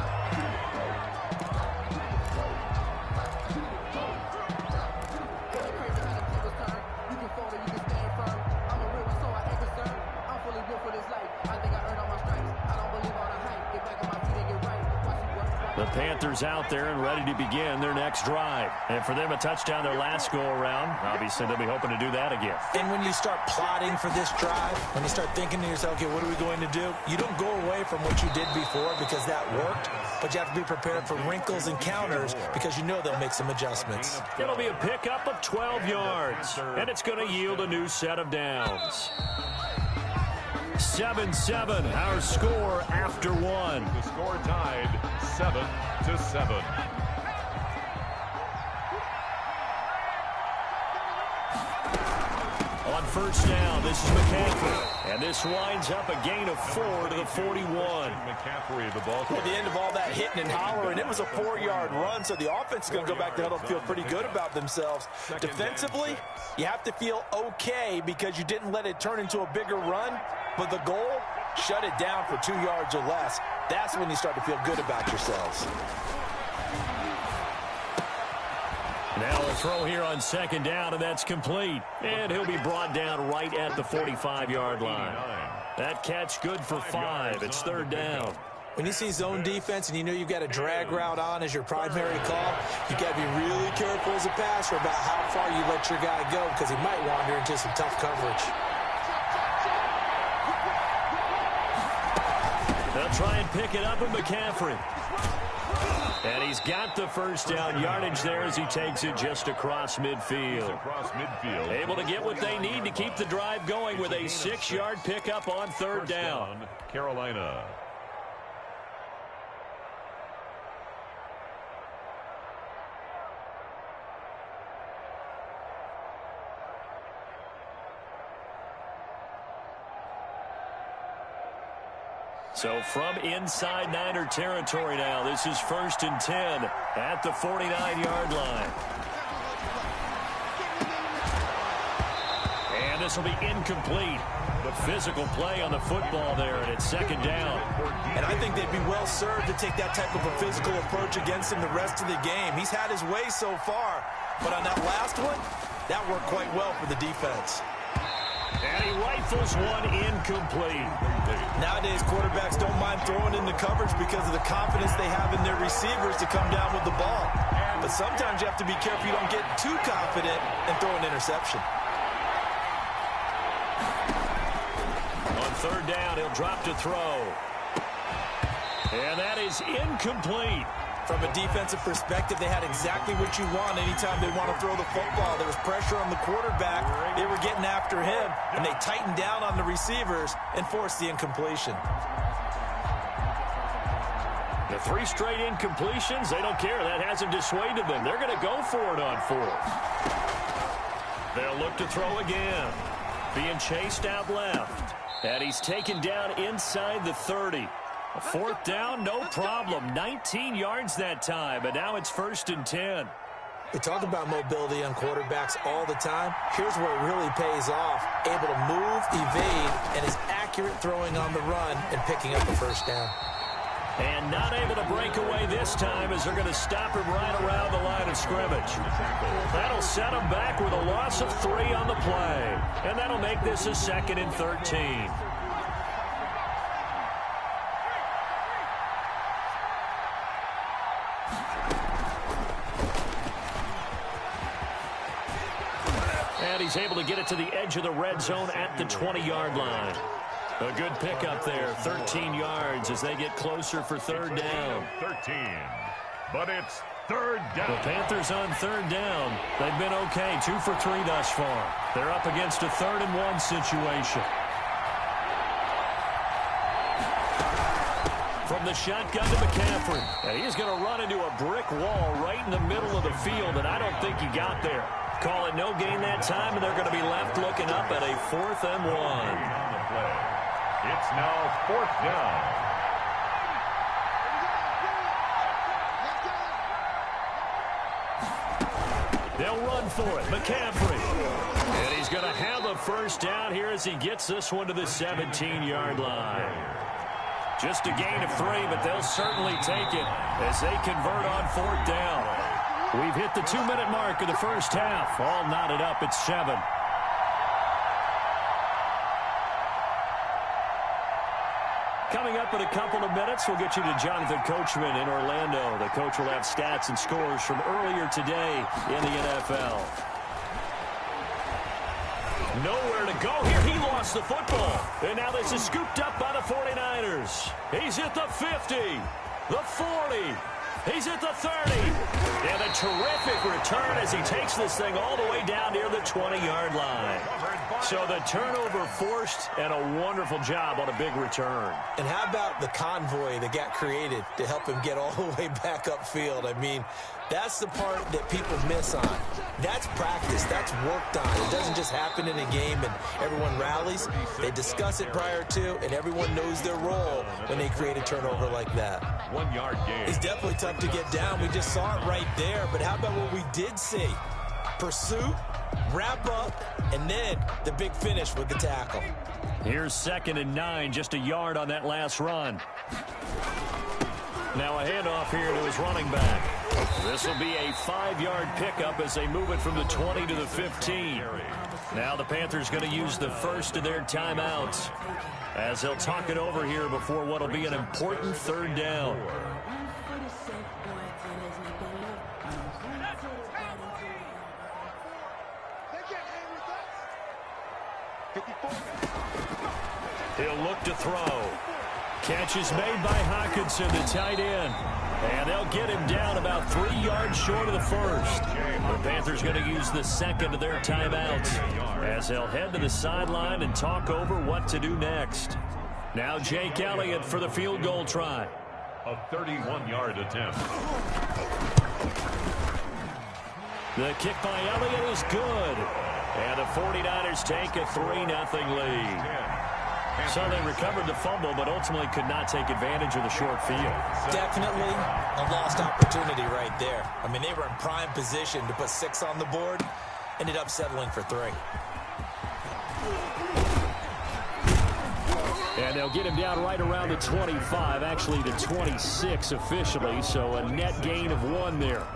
The Panthers out there and ready to begin their next drive. And for them, a touchdown their last go-around. Obviously, they'll be hoping to do that again. And when you start plotting for this drive, when you start thinking to yourself, okay, what are we going to do? You don't go away from what you did before because that worked, but you have to be prepared for wrinkles and counters because you know they'll make some adjustments. It'll be a pickup of 12 yards, and it's going to yield a new set of downs. 7-7, our score after 1. The score tied 7-7. On 1st down, this is McCaffrey. And this winds up a gain of 4 to the 41. McCaffrey, the ball. At the end of all that hitting and hollering, it was a 4-yard run, so the offense is going to go back to huddle, feel pretty good about themselves. Defensively, you have to feel okay because you didn't let it turn into a bigger run, but the goal, shut it down for 2 yards or less. That's when you start to feel good about yourselves. Now a throw here on 2nd down, and that's complete. And he'll be brought down right at the 45-yard line. That catch good for 5. It's 3rd down. When you see zone defense and you know you've got a drag route on as your primary call, you got to be really careful as a passer about how far you let your guy go because he might wander into some tough coverage. They'll try and pick it up with McCaffrey. And he's got the 1st down yardage there as he takes it just across midfield. Able to get what they need to keep the drive going with a 6-yard pickup on 3rd down. Carolina. So from inside Niner territory now, this is 1st and 10 at the 49-yard line. And a this will be incomplete. The physical play on the football there, and it's second down. And I think they'd be well served to take that type of a physical approach against him the rest of the game. He's had his way so far, but on that last one, that worked quite well for the defense. And he rifles one incomplete. Nowadays, quarterbacks don't mind throwing into coverage because of the confidence they have in their receivers to come down with the ball. But sometimes you have to be careful you don't get too confident and throw an interception. On third down, he'll drop to throw. And that is incomplete. From a defensive perspective, they had exactly what you want anytime they want to throw the football. There was pressure on the quarterback. They were getting after him, and they tightened down on the receivers and forced the incompletion. The 3 straight incompletions, they don't care. That hasn't dissuaded them. They're going to go for it on 4th. They'll look to throw again. Being chased out left. And he's taken down inside the 30. A 4th down, no problem. 19 yards that time, but now it's 1st and 10. We talk about mobility on quarterbacks all the time. Here's where it really pays off. Able to move, evade, and is accurate throwing on the run and picking up the 1st down. And not able to break away this time as they're going to stop him right around the line of scrimmage. That'll set him back with a loss of 3 on the play. And that'll make this a 2nd and 13. And he's able to get it to the edge of the red zone at the 20-yard line. A good pickup there, 13 yards as they get closer for 3rd down. 13, but it's 3rd down. The Panthers on 3rd down. They've been okay, 2 for 3 thus far. They're up against a 3rd and 1 situation. From the shotgun to McCaffrey. And he's going to run into a brick wall right in the middle of the field, and I don't think he got there. Call it no gain that time, and they're going to be left looking up at a 4th and 1. It's now 4th down. They'll run for it. McCaffrey. And he's going to have a 1st down here as he gets this one to the 17-yard line. Just a gain of 3, but they'll certainly take it as they convert on 4th down. We've hit the 2-minute mark of the first half. All knotted up at 7. Coming up in a couple of minutes, we'll get you to Jonathan Coachman in Orlando. The coach will have stats and scores from earlier today in the NFL. Nowhere to go here. He lost the football. And now this is scooped up by the 49ers. He's at the 50, the 40. He's at the 30. And a terrific return as he takes this thing all the way down near the 20-yard line. So the turnover forced and a wonderful job on a big return. And how about the convoy that got created to help him get all the way back upfield? I mean, that's the part that people miss on. That's practice. That's worked on. It doesn't just happen in a game and everyone rallies. They discuss it prior to, and everyone knows their role when they create a turnover like that. 1-yard gain. It's definitely tough to get down. We just saw it right there. But how about what we did see? Pursuit, wrap up, and then the big finish with the tackle. Here's 2nd and 9, just a yard on that last run. Now a handoff here to his running back. This will be a 5-yard pickup as they move it from the 20 to the 15. Now the Panthers going to use the first of their timeouts as they'll talk it over here before what will be an important 3rd down. He'll look to throw. Catch is made by Hockenson, the tight end. And they'll get him down about 3 yards short of the first. The Panthers going to use the second of their timeouts as they'll head to the sideline and talk over what to do next. Now Jake Elliott for the field goal try. A 31-yard attempt. The kick by Elliott is good. And the 49ers take a 3-0 lead. So they recovered the fumble, but ultimately could not take advantage of the short field. Definitely a lost opportunity right there. I mean, they were in prime position to put 6 on the board, ended up settling for 3. And they'll get him down right around the 25, actually the 26 officially, so a net gain of 1 there.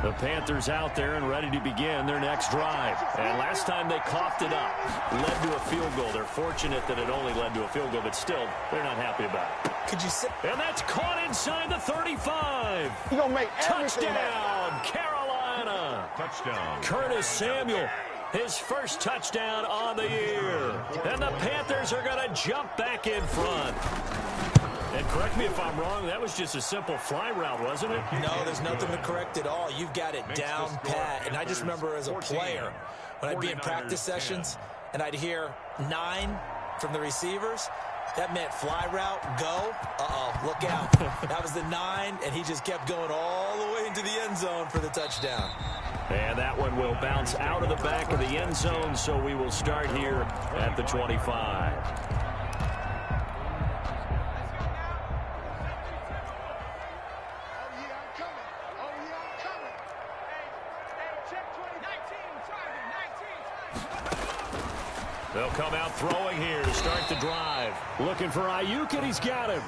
The Panthers out there and ready to begin their next drive. And last time they coughed it up, led to a field goal. They're fortunate that it only led to a field goal, but still, they're not happy about it. Could you sit? And that's caught inside the 35. You're going to make touchdown, Carolina. Touchdown. Curtis Samuel, his first touchdown on the year. And the Panthers are going to jump back in front. And correct me if I'm wrong, that was just a simple fly route, wasn't it? No, there's nothing to correct at all. You've got it down pat. And I just remember as a player, when I'd be in practice sessions and I'd hear 9 from the receivers, that meant fly route, go. Uh-oh, look out. That was the 9, and he just kept going all the way into the end zone for the touchdown. And that one will bounce out of the back of the end zone, so we will start here at the 25. They'll come out throwing here to start the drive. Looking for Ayuk, and he's got him.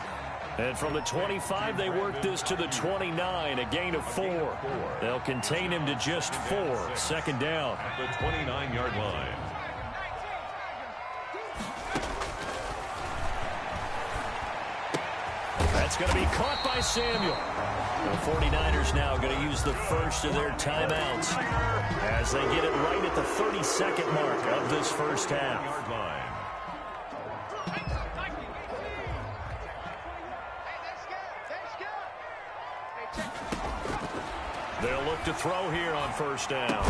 And from the 25, they work this to the 29, a gain of 4. They'll contain him to just 4. Second down. At the 29-yard line. That's going to be caught by Samuel. The 49ers now going to use the first of their timeouts as they get it right at the 32nd mark of this first half. They'll look to throw here on first down.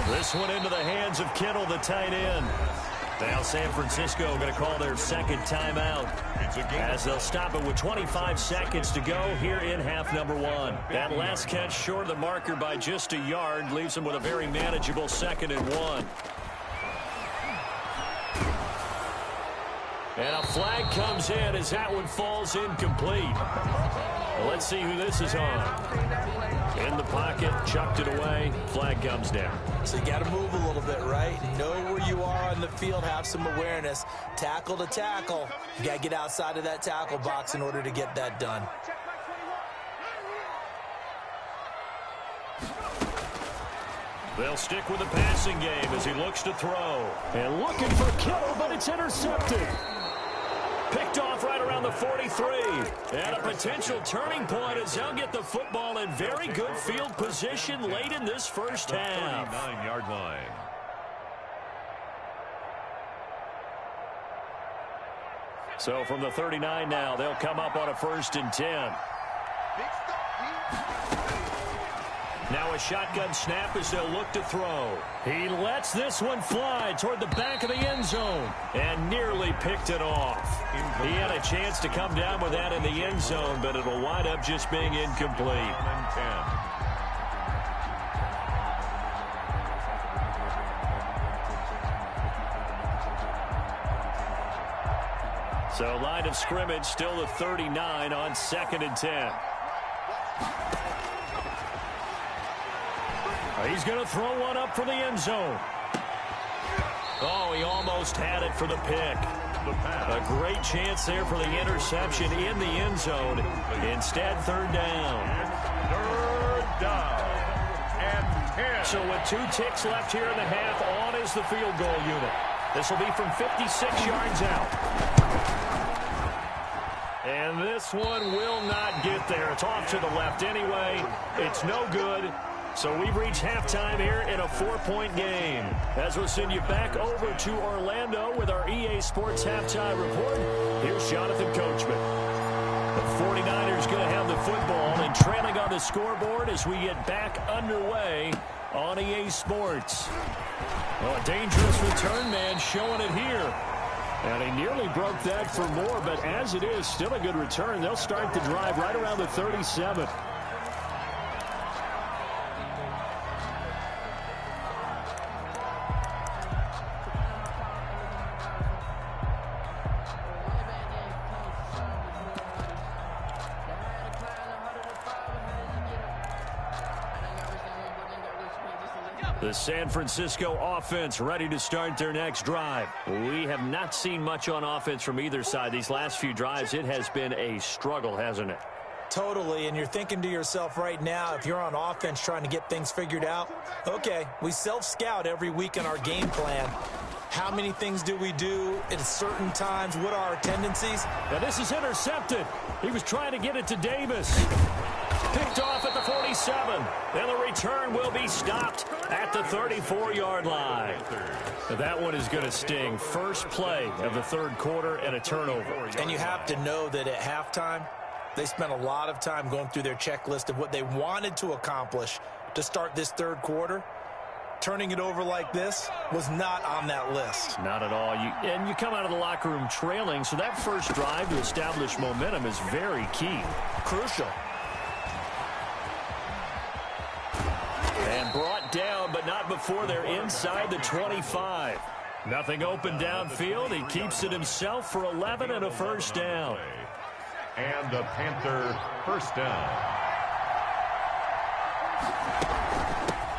This one into the hands of Kittle, the tight end. Now San Francisco going to call their second timeout as they'll stop it with 25 seconds to go here in half number 1. That last catch short of the marker by just a yard leaves them with a very manageable 2nd and 1. And a flag comes in as that one falls incomplete. Well, let's see who this is on. In the pocket, chucked it away, flag comes down. So you got to move a little bit, right? Know where you are on the field, have some awareness. Tackle to tackle. You got to get outside of that tackle box in order to get that done. They'll stick with the passing game as he looks to throw. And looking for Kittle, but it's intercepted. Picked off right around the 43. And a potential turning point as they'll get the football in very good field position late in this first half. 39-yard line. So from the 39 now, they'll come up on a 1st and 10. Now a shotgun snap as they'll look to throw. He lets this one fly toward the back of the end zone and nearly picked it off. He had a chance to come down with that in the end zone, but it'll wind up just being incomplete. So line of scrimmage still the 39 on 2nd and 10. He's going to throw one up for the end zone. Oh, he almost had it for the pick. A great chance there for the interception in the end zone. Instead, 3rd down. 3rd down and 10. So with 2 ticks left here in the half, on is the field goal unit. This will be from 56 yards out. And this one will not get there. It's off to the left anyway. It's no good. So we've reached halftime here in a 4-point game. As we'll send you back over to Orlando with our EA Sports Halftime Report, here's Jonathan Coachman. The 49ers going to have the football and trailing on the scoreboard as we get back underway on EA Sports. Oh, a dangerous return man showing it here. And he nearly broke that for more, but as it is, still a good return. They'll start the drive right around the 37. The San Francisco offense ready to start their next drive. We have not seen much on offense from either side. These last few drives, it has been a struggle, hasn't it? Totally, and you're thinking to yourself right now, if you're on offense trying to get things figured out, okay, we self-scout every week in our game plan. How many things do we do at certain times? What are our tendencies? Now this is intercepted. He was trying to get it to Davis. Picked off at the 47. And the return will be stopped at the 34-yard line. Now that one is going to sting. First play of the third quarter and a turnover. And you have to know that at halftime, they spent a lot of time going through their checklist of what they wanted to accomplish to start this third quarter. Turning it over like this was not on that list. Not at all. And you come out of the locker room trailing, so that first drive to establish momentum is very key. Crucial. And brought down, but not before they're inside the 25. Nothing open downfield. He keeps it himself for 11 and a first down. And the Panther first down.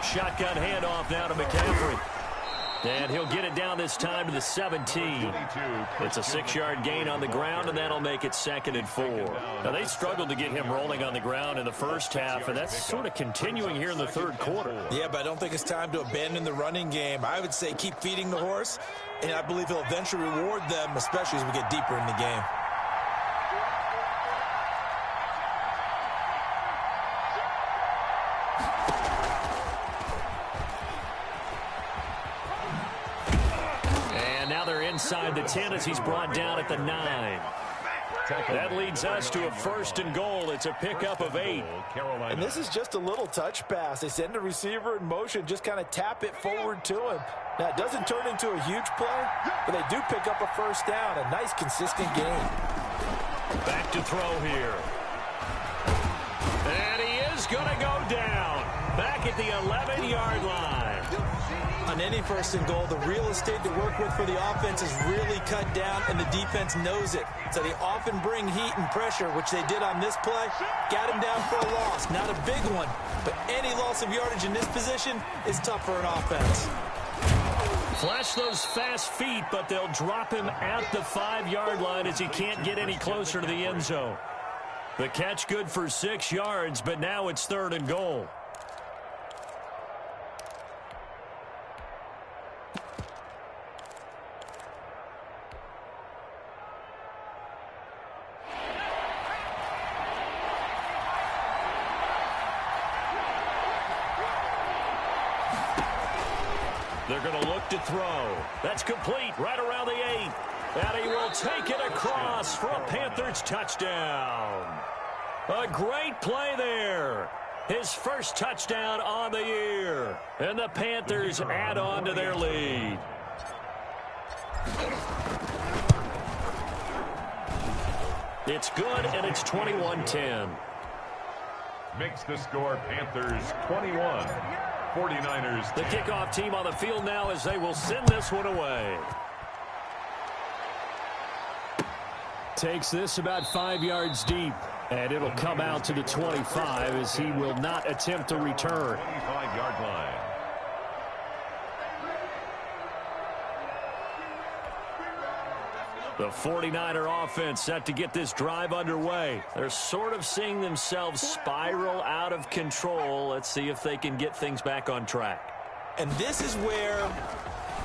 Shotgun handoff now to McCaffrey. And he'll get it down this time to the 17. It's a 6-yard gain on the ground, and that'll make it 2nd and 4. Now, they struggled to get him rolling on the ground in the first half, and that's sort of continuing here in the third quarter. Yeah, but I don't think it's time to abandon the running game. I would say keep feeding the horse, and I believe he'll eventually reward them, especially as we get deeper in the game. Inside the 10 as he's brought down at the 9. That leads us to a 1st and goal. It's a pickup of 8. And this is just a little touch pass. They send a receiver in motion, just kind of tap it forward to him. Now, it doesn't turn into a huge play, but they do pick up a first down. A nice, consistent game. Back to throw here. And he is going to go down. Back at the 11-yard line. On any 1st and goal, the real estate to work with for the offense is really cut down, and the defense knows it. So they often bring heat and pressure, which they did on this play. Got him down for a loss. Not a big one, but any loss of yardage in this position is tough for an offense. Flash those fast feet, but they'll drop him at the 5-yard line as he can't get any closer to the end zone. The catch good for 6 yards, but now it's 3rd and goal. They're going to look to throw. That's complete right around the 8. And he will take it across for a Panthers touchdown. A great play there. His first touchdown on the year. And the Panthers add on to their lead. It's good, and it's 21-10. Makes the score Panthers 21. 49ers. The kickoff team on the field now as they will send this one away. Takes this about 5 yards deep, and it'll come out to the 25 as he will not attempt a return. 25-yard line. The 49er offense set to get this drive underway. They're sort of seeing themselves spiral out of control. Let's see if they can get things back on track. And this is where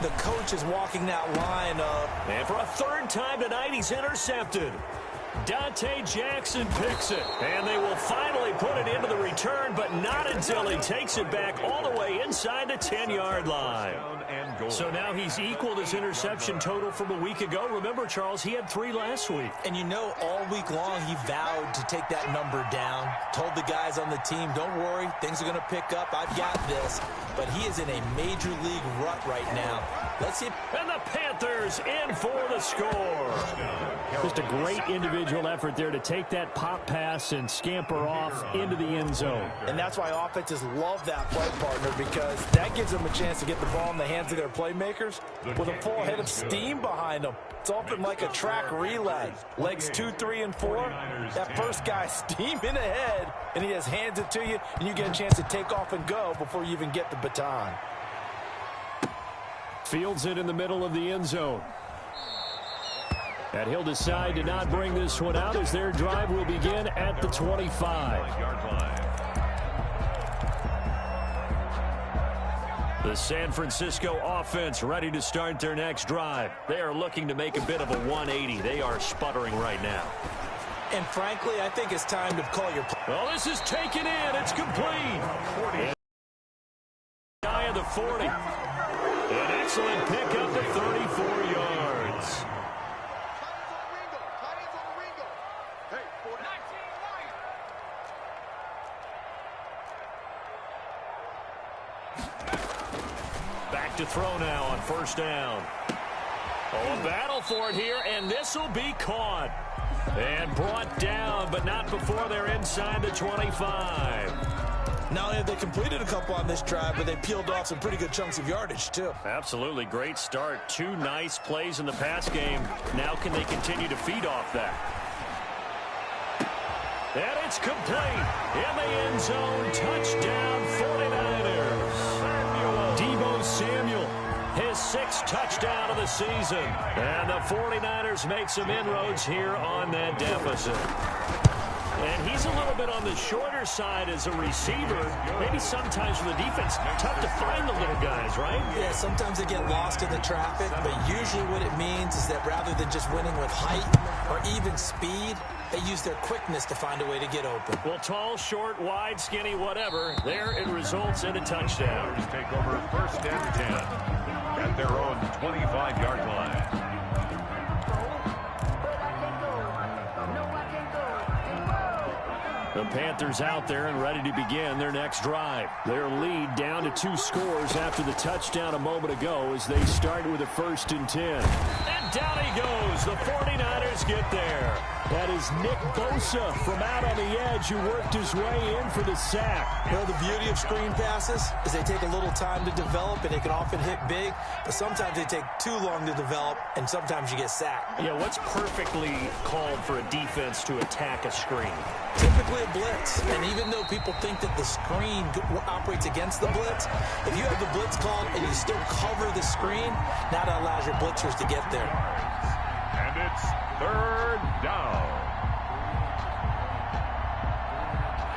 the coach is walking that line of... And for a 3rd time tonight, he's intercepted. Dante Jackson picks it. And they will finally put it into the return, but not until he takes it back all the way inside the 10-yard line. So now he's equaled his interception total from a week ago. Remember, Charles, he had 3 last week. And you know, all week long he vowed to take that number down. Told the guys on the team, don't worry, things are going to pick up. I've got this. But he is in a major league rut right now. Let's see. And the Panthers in for the score. Just a great individual effort there to take that pop pass and scamper off into the end zone. And that's why offenses love that play partner, because that gives them a chance to get the ball in the hands of their playmakers with a full head of steam behind them. It's often like a track relay. Legs 2, 3, and 4. That first guy steaming ahead, and he just hands it to you, and you get a chance to take off and go before you even get the baton. Fields it in the middle of the end zone. And he'll decide to not bring this one out as their drive will begin at the 25-yard line. The San Francisco offense ready to start their next drive. They are looking to make a bit of a 180. They are sputtering right now. And frankly, I think it's time to call your play. Well, this is taken in. It's complete. Guy of the 40. An excellent pickup to 34 yards. Back to throw now on first down. Oh, a battle for it here, and this will be caught. And brought down, but not before they're inside the 25. Not only have they completed a couple on this drive, but they peeled off some pretty good chunks of yardage, too. Absolutely. Great start. 2 nice plays in the pass game. Now can they continue to feed off that? And it's complete. In the end zone. Touchdown, 49ers. Deebo Samuel. His 6th touchdown of the season. And the 49ers make some inroads here on that deficit. And he's a little bit on the shorter side as a receiver. Maybe sometimes for the defense, tough to find the little guys, right? Yeah, sometimes they get lost in the traffic, but usually what it means is that rather than just winning with height or even speed, they use their quickness to find a way to get open. Well, tall, short, wide, skinny, whatever, there it results in a touchdown. Take over first and 10 at their own 25-yard line. The Panthers out there and ready to begin their next drive. Their lead down to 2 scores after the touchdown a moment ago as they start with a 1st and 10. And down he goes. The 49ers get there. That is Nick Bosa from out on the edge who worked his way in for the sack. You know, the beauty of screen passes is they take a little time to develop and they can often hit big, but sometimes they take too long to develop and sometimes you get sacked. Yeah, what's perfectly called for a defense to attack a screen? Typically a blitz, and even though people think that the screen operates against the blitz, if you have the blitz called and you still cover the screen, now that allows your blitzers to get there. And it's 3rd down.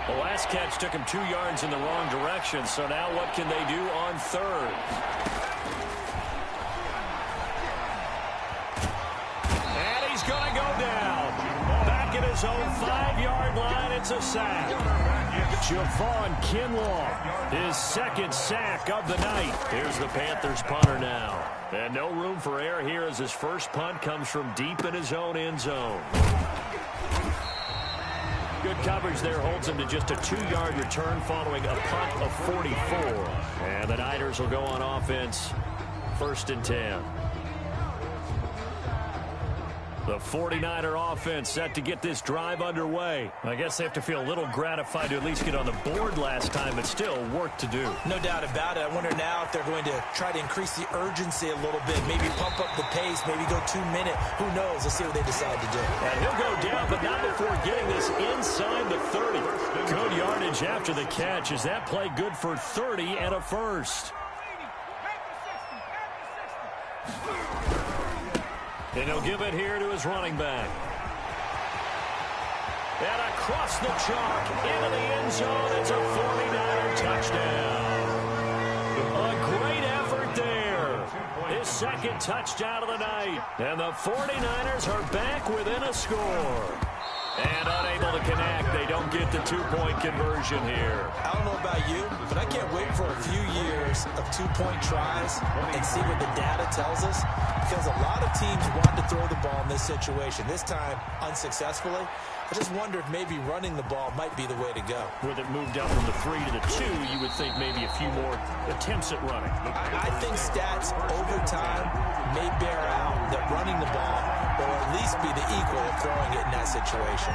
The last catch took him 2 yards in the wrong direction, so now what can they do on 3rd? And he's going to go down. Back at his own 5-yard line, it's a sack. Javon Kinlaw, his 2nd sack of the night. Here's the Panthers punter now. And no room for error here as his first punt comes from deep in his own end zone. Good coverage there holds him to just a 2-yard return following a punt of 44. And the Niners will go on offense, 1st and 10. The 49er offense set to get this drive underway. I guess they have to feel a little gratified to at least get on the board last time, but still work to do. No doubt about it. I wonder now if they're going to try to increase the urgency a little bit, maybe pump up the pace, maybe go 2-minute. Who knows? Let's see what they decide to do. And he'll go down, but not before getting this inside the 30. Good yardage after the catch. Is that play good for 30 and a 1st? And he'll give it here to his running back. And across the chalk into the end zone. It's a 49er touchdown. A great effort there. His 2nd touchdown of the night. And the 49ers are back within a score. And unable to connect. They don't get the 2-point conversion here. I don't know about you, but I can't wait for a few years of 2-point tries and see what the data tells us. Because a lot of teams want to throw the ball in this situation. This time, unsuccessfully. I just wonder if maybe running the ball might be the way to go. With it moved up from the 3 to the 2, you would think maybe a few more attempts at running. I think stats over time may bear out that running the ball will at least be the equal of throwing it in that situation.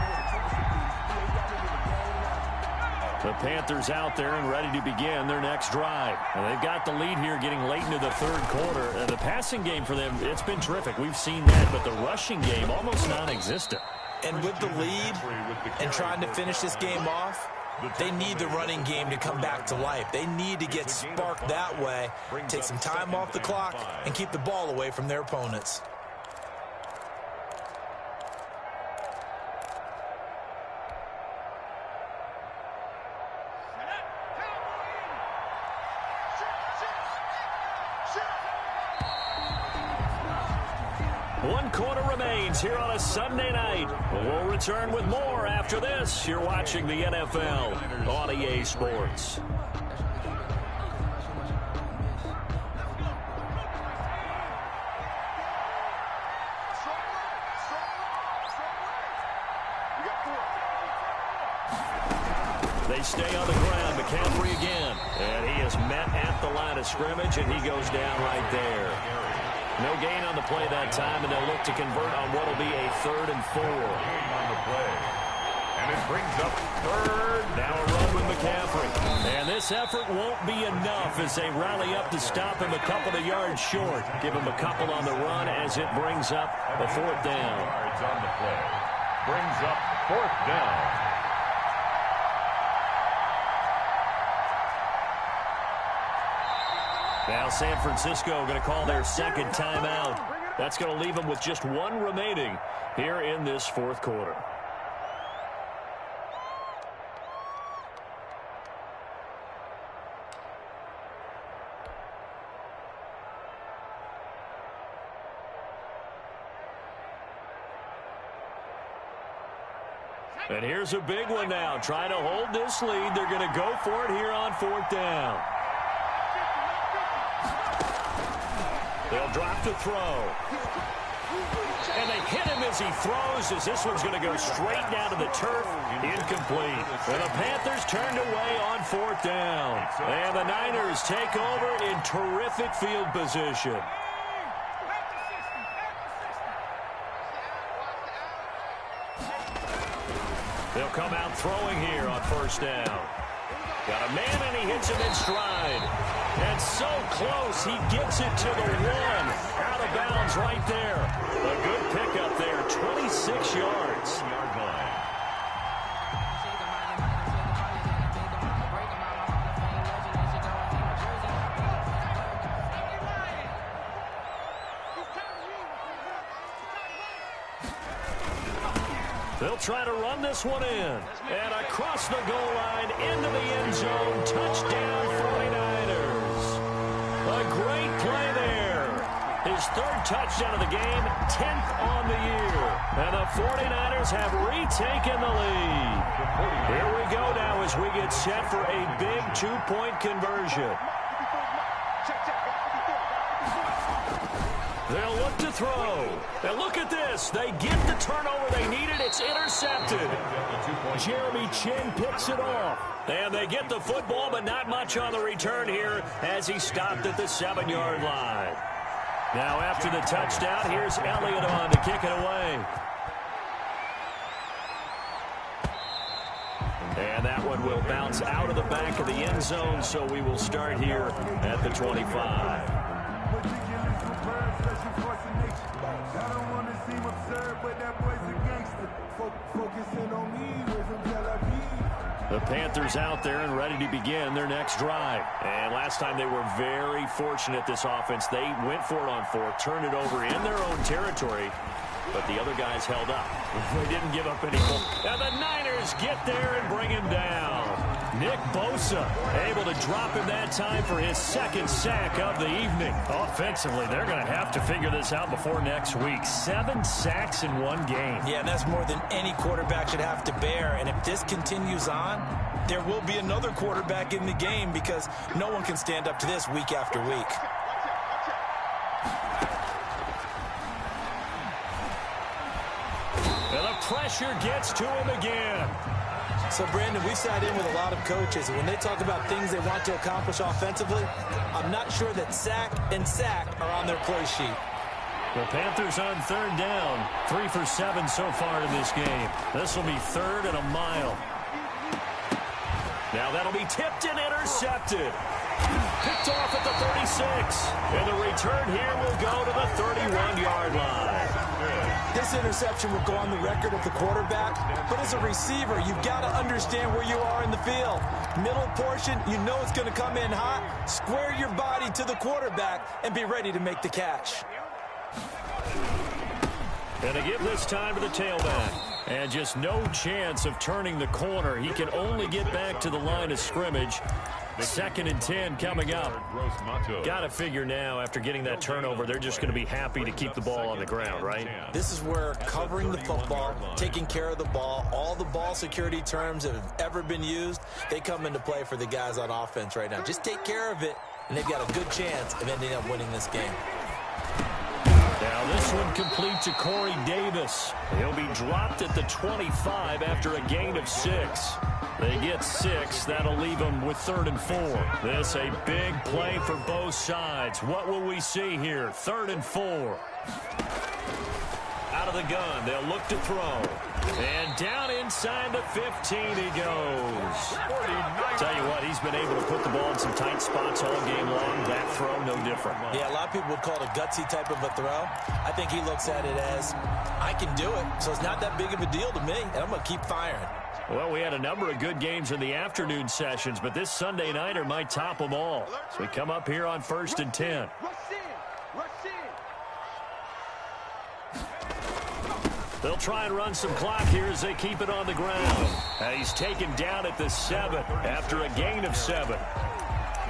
The Panthers out there and ready to begin their next drive. And they've got the lead here getting late into the 3rd quarter. And the passing game for them, it's been terrific. We've seen that, but the rushing game almost non-existent. And with the lead and trying to finish this game off, they need the running game to come back to life. They need to get sparked that way, take some time off the clock, and keep the ball away from their opponents. One quarter remains here on a Sunday night. We'll return with more after this. You're watching the NFL on EA Sports. They stay on the ground. McCaffrey again. And he is met at the line of scrimmage, and he goes down right there. No gain on the play that time, and they'll look to convert on what will be a 3rd and 4. On the play. And it brings up 3rd. Now a run with McCaffrey. And this effort won't be enough as they rally up to stop him a couple of yards short. Give him a couple on the run as it brings up a 4th down. Yards on the play. Brings up 4th down. Now San Francisco going to call their 2nd timeout. That's going to leave them with just 1 remaining here in this 4th quarter. And here's a big one now. Trying to hold this lead. They're going to go for it here on 4th down. They'll drop to throw. And they hit him as he throws, as this one's going to go straight down to the turf. Incomplete. And the Panthers turned away on 4th down. And the Niners take over in terrific field position. They'll come out throwing here on 1st down. Got a man, and he hits him in stride. And so close, he gets it to the 1. Out of bounds right there. A good pickup there, 26 yards. They'll try to run this one in. And across the goal line, into the end zone. Touchdown, 49ers. A great play there. His 3rd touchdown of the game, 10th on the year. And the 49ers have retaken the lead. Here we go now as we get set for a big 2-point conversion. They'll look to throw. And look at this. They get the turnover they needed. It's intercepted. Jeremy Chin picks it off. And they get the football, but not much on the return here as he stopped at the 7-yard line. Now after the touchdown, here's Elliott on to kick it away. And that one will bounce out of the back of the end zone, so we will start here at the 25. The Panthers out there and ready to begin their next drive. And last time they were very fortunate, this offense. They went for it on 4th, turned it over in their own territory, but the other guys held up. They didn't give up any more. And the Niners get there and bring him down. Nick Bosa able to drop him that time for his 2nd sack of the evening. Offensively, they're going to have to figure this out before next week. 7 sacks in 1 game. Yeah, and that's more than any quarterback should have to bear. And if this continues on, there will be another quarterback in the game because no one can stand up to this week after week. And the pressure gets to him again. So, Brandon, we've sat in with a lot of coaches, and when they talk about things they want to accomplish offensively, I'm not sure that sack and sack are on their play sheet. The Panthers on 3rd down. 3 for 7 so far in this game. This will be 3rd and a mile. Now that'll be tipped and intercepted. Picked off at the 36. And the return here will go to the 31-yard line. This interception will go on the record of the quarterback, but as a receiver, you've got to understand where you are in the field. Middle portion, you know it's going to come in hot. Square your body to the quarterback and be ready to make the catch. And they give this time to the tailback. And just no chance of turning the corner. He can only get back to the line of scrimmage. 2nd and 10 coming up. Got to figure now, after getting that turnover, they're just going to be happy to keep the ball on the ground, right? This is where covering the football, taking care of the ball, all the ball security terms that have ever been used, they come into play for the guys on offense right now. Just take care of it, and they've got a good chance of ending up winning this game. Now this one complete to Corey Davis. He'll be dropped at the 25 after a gain of 6. They get 6. That'll leave them with 3rd and 4. This a big play for both sides. What will we see here? 3rd and 4. Out of the gun. They'll look to throw. And down inside the 15 he goes. Tell you what, he's been able to put the ball in some tight spots all game long. That throw, no different. Yeah, a lot of people would call it a gutsy type of a throw. I think he looks at it as, I can do it, so it's not that big of a deal to me, and I'm going to keep firing. Well, we had a number of good games in the afternoon sessions, but this Sunday nighter might top them all. So we come up here on 1st and 10. They'll try and run some clock here as they keep it on the ground. And he's taken down at the 7 after a gain of 7.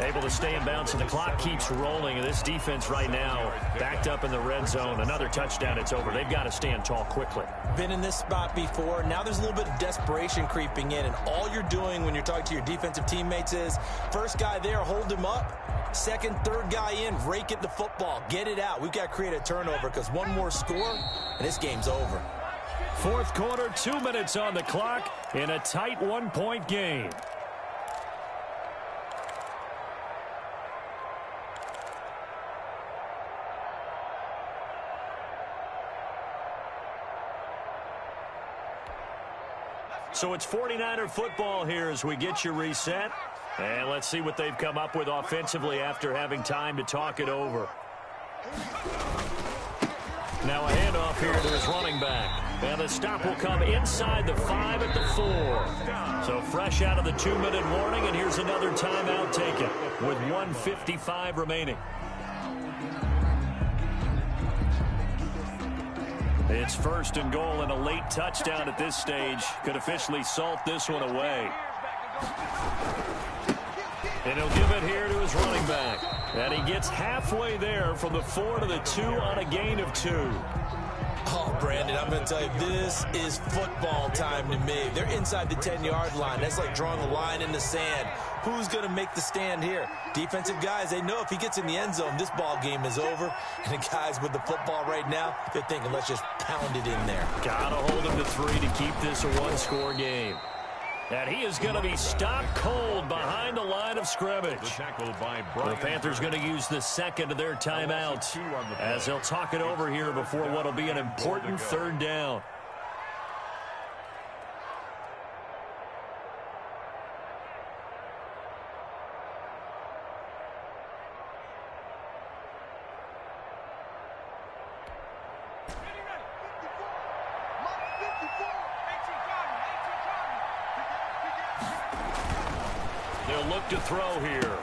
Able to stay in bounds, and the clock keeps rolling. And this defense right now backed up in the red zone. Another touchdown, it's over. They've got to stand tall quickly. Been in this spot before. Now there's a little bit of desperation creeping in. And all you're doing when you're talking to your defensive teammates is, first guy there, hold him up. 2nd, 3rd guy in, rake at the football. Get it out. We've got to create a turnover because one more score, and this game's over. 4th quarter, 2 minutes on the clock in a tight 1-point game. So it's 49er football here as we get you reset. And let's see what they've come up with offensively after having time to talk it over. Now a handoff here to his running back. And the stop will come inside the 5 at the 4. So fresh out of the 2-minute warning, and here's another timeout taken with 1:55 remaining. It's 1st and goal, and a late touchdown at this stage could officially salt this one away. And he'll give it here to his running back. And he gets halfway there from the 4 to the 2 on a gain of 2. Oh, Brandon, I'm going to tell you, this is football time to me. They're inside the 10-yard line. That's like drawing a line in the sand. Who's going to make the stand here? Defensive guys, they know if he gets in the end zone, this ball game is over. And the guys with the football right now, they're thinking, let's just pound it in there. Got to hold him to 3 to keep this a one-score game. And he is going to be stopped cold behind the line of scrimmage. The Panthers going to use the 2nd of their timeouts as they'll talk it over here before what will be an important 3rd down. They'll look to throw here.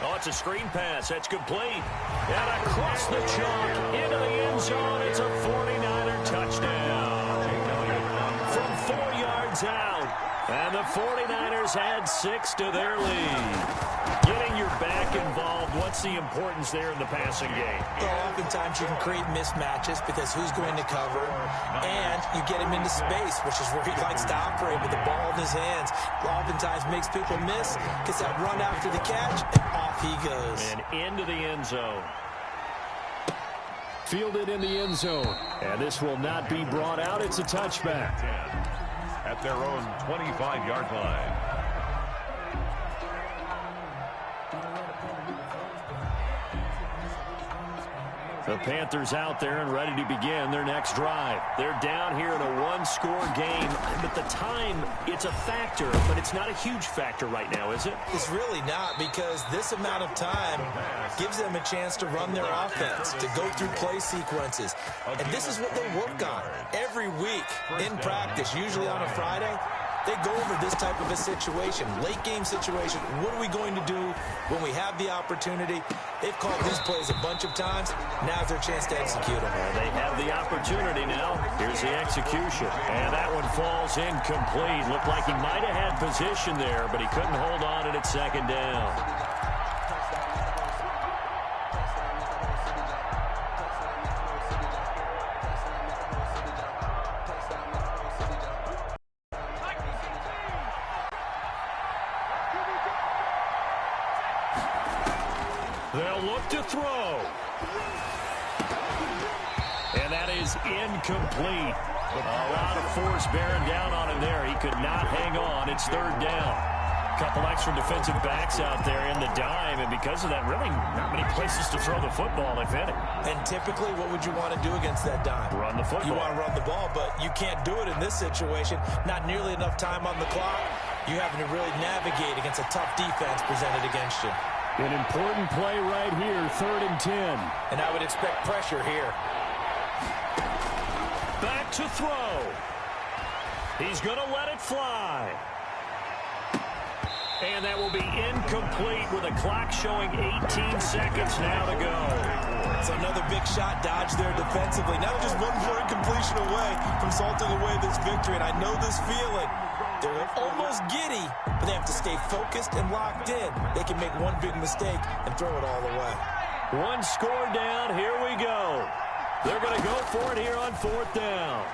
Oh, it's a screen pass. That's complete. And across the chalk into the end zone. It's a 49er touchdown. From 4 yards out. And the 49ers add 6 to their lead. Getting your back involved, what's the importance there in the passing game? Well, oftentimes you can create mismatches because who's going to cover, and you get him into space, which is where he likes to operate with the ball in his hands. Oftentimes makes people miss, gets that run after the catch, and off he goes. And into the end zone. Fielded in the end zone. And this will not be brought out. It's a touchback. At their own 25-yard line. The Panthers out there and ready to begin their next drive. They're down here in a one-score game. But the time, it's a factor, but it's not a huge factor right now, is it? It's really not, because this amount of time gives them a chance to run their offense, to go through play sequences. And this is what they work on every week in practice, usually on a Friday. They go over this type of a situation, late game situation. What are we going to do when we have the opportunity? They've called these plays a bunch of times. Now's their chance to execute them. They have the opportunity now. Here's the execution. And that one falls incomplete. Looked like he might have had position there, but he couldn't hold on to it at second down. They'll look to throw. And that is incomplete. A lot of force bearing down on him there. He could not hang on. It's third down. A couple extra defensive backs out there in the dime, and because of that, really not many places to throw the football, if any. And typically, what would you want to do against that dime? Run the football. You want to run the ball, but you can't do it in this situation. Not nearly enough time on the clock. You're having to really navigate against a tough defense presented against you. An important play right here, 3rd and 10. And I would expect pressure here. Back to throw. He's going to let it fly. And that will be incomplete with a clock showing 18 seconds now to go. So another big shot dodge there defensively. Now just one more incompletion away from salting away this victory. And I know this feeling. They're almost giddy, but they have to stay focused and locked in. They can make one big mistake and throw it all away. One score down. Here we go. They're going to go for it here on 4th down.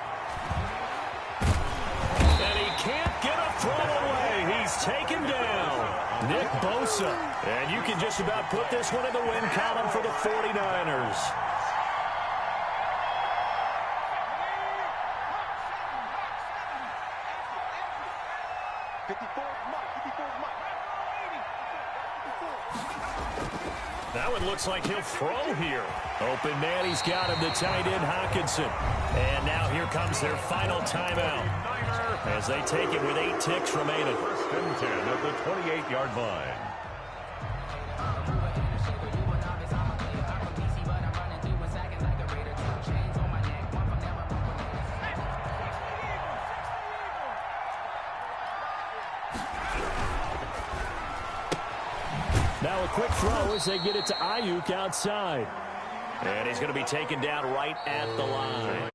And he can't get a throw away. He's taken down. Nick Bosa. And you can just about put this one in the win column for the 49ers. That one looks like he'll throw here. Open man, he's got him, the tight end Hockenson. And now here comes their final timeout as they take it with 8 ticks remaining. 1st and 10 at the 28-yard line. Now a quick throw as they get it to Ayuk outside. And he's going to be taken down right at the line.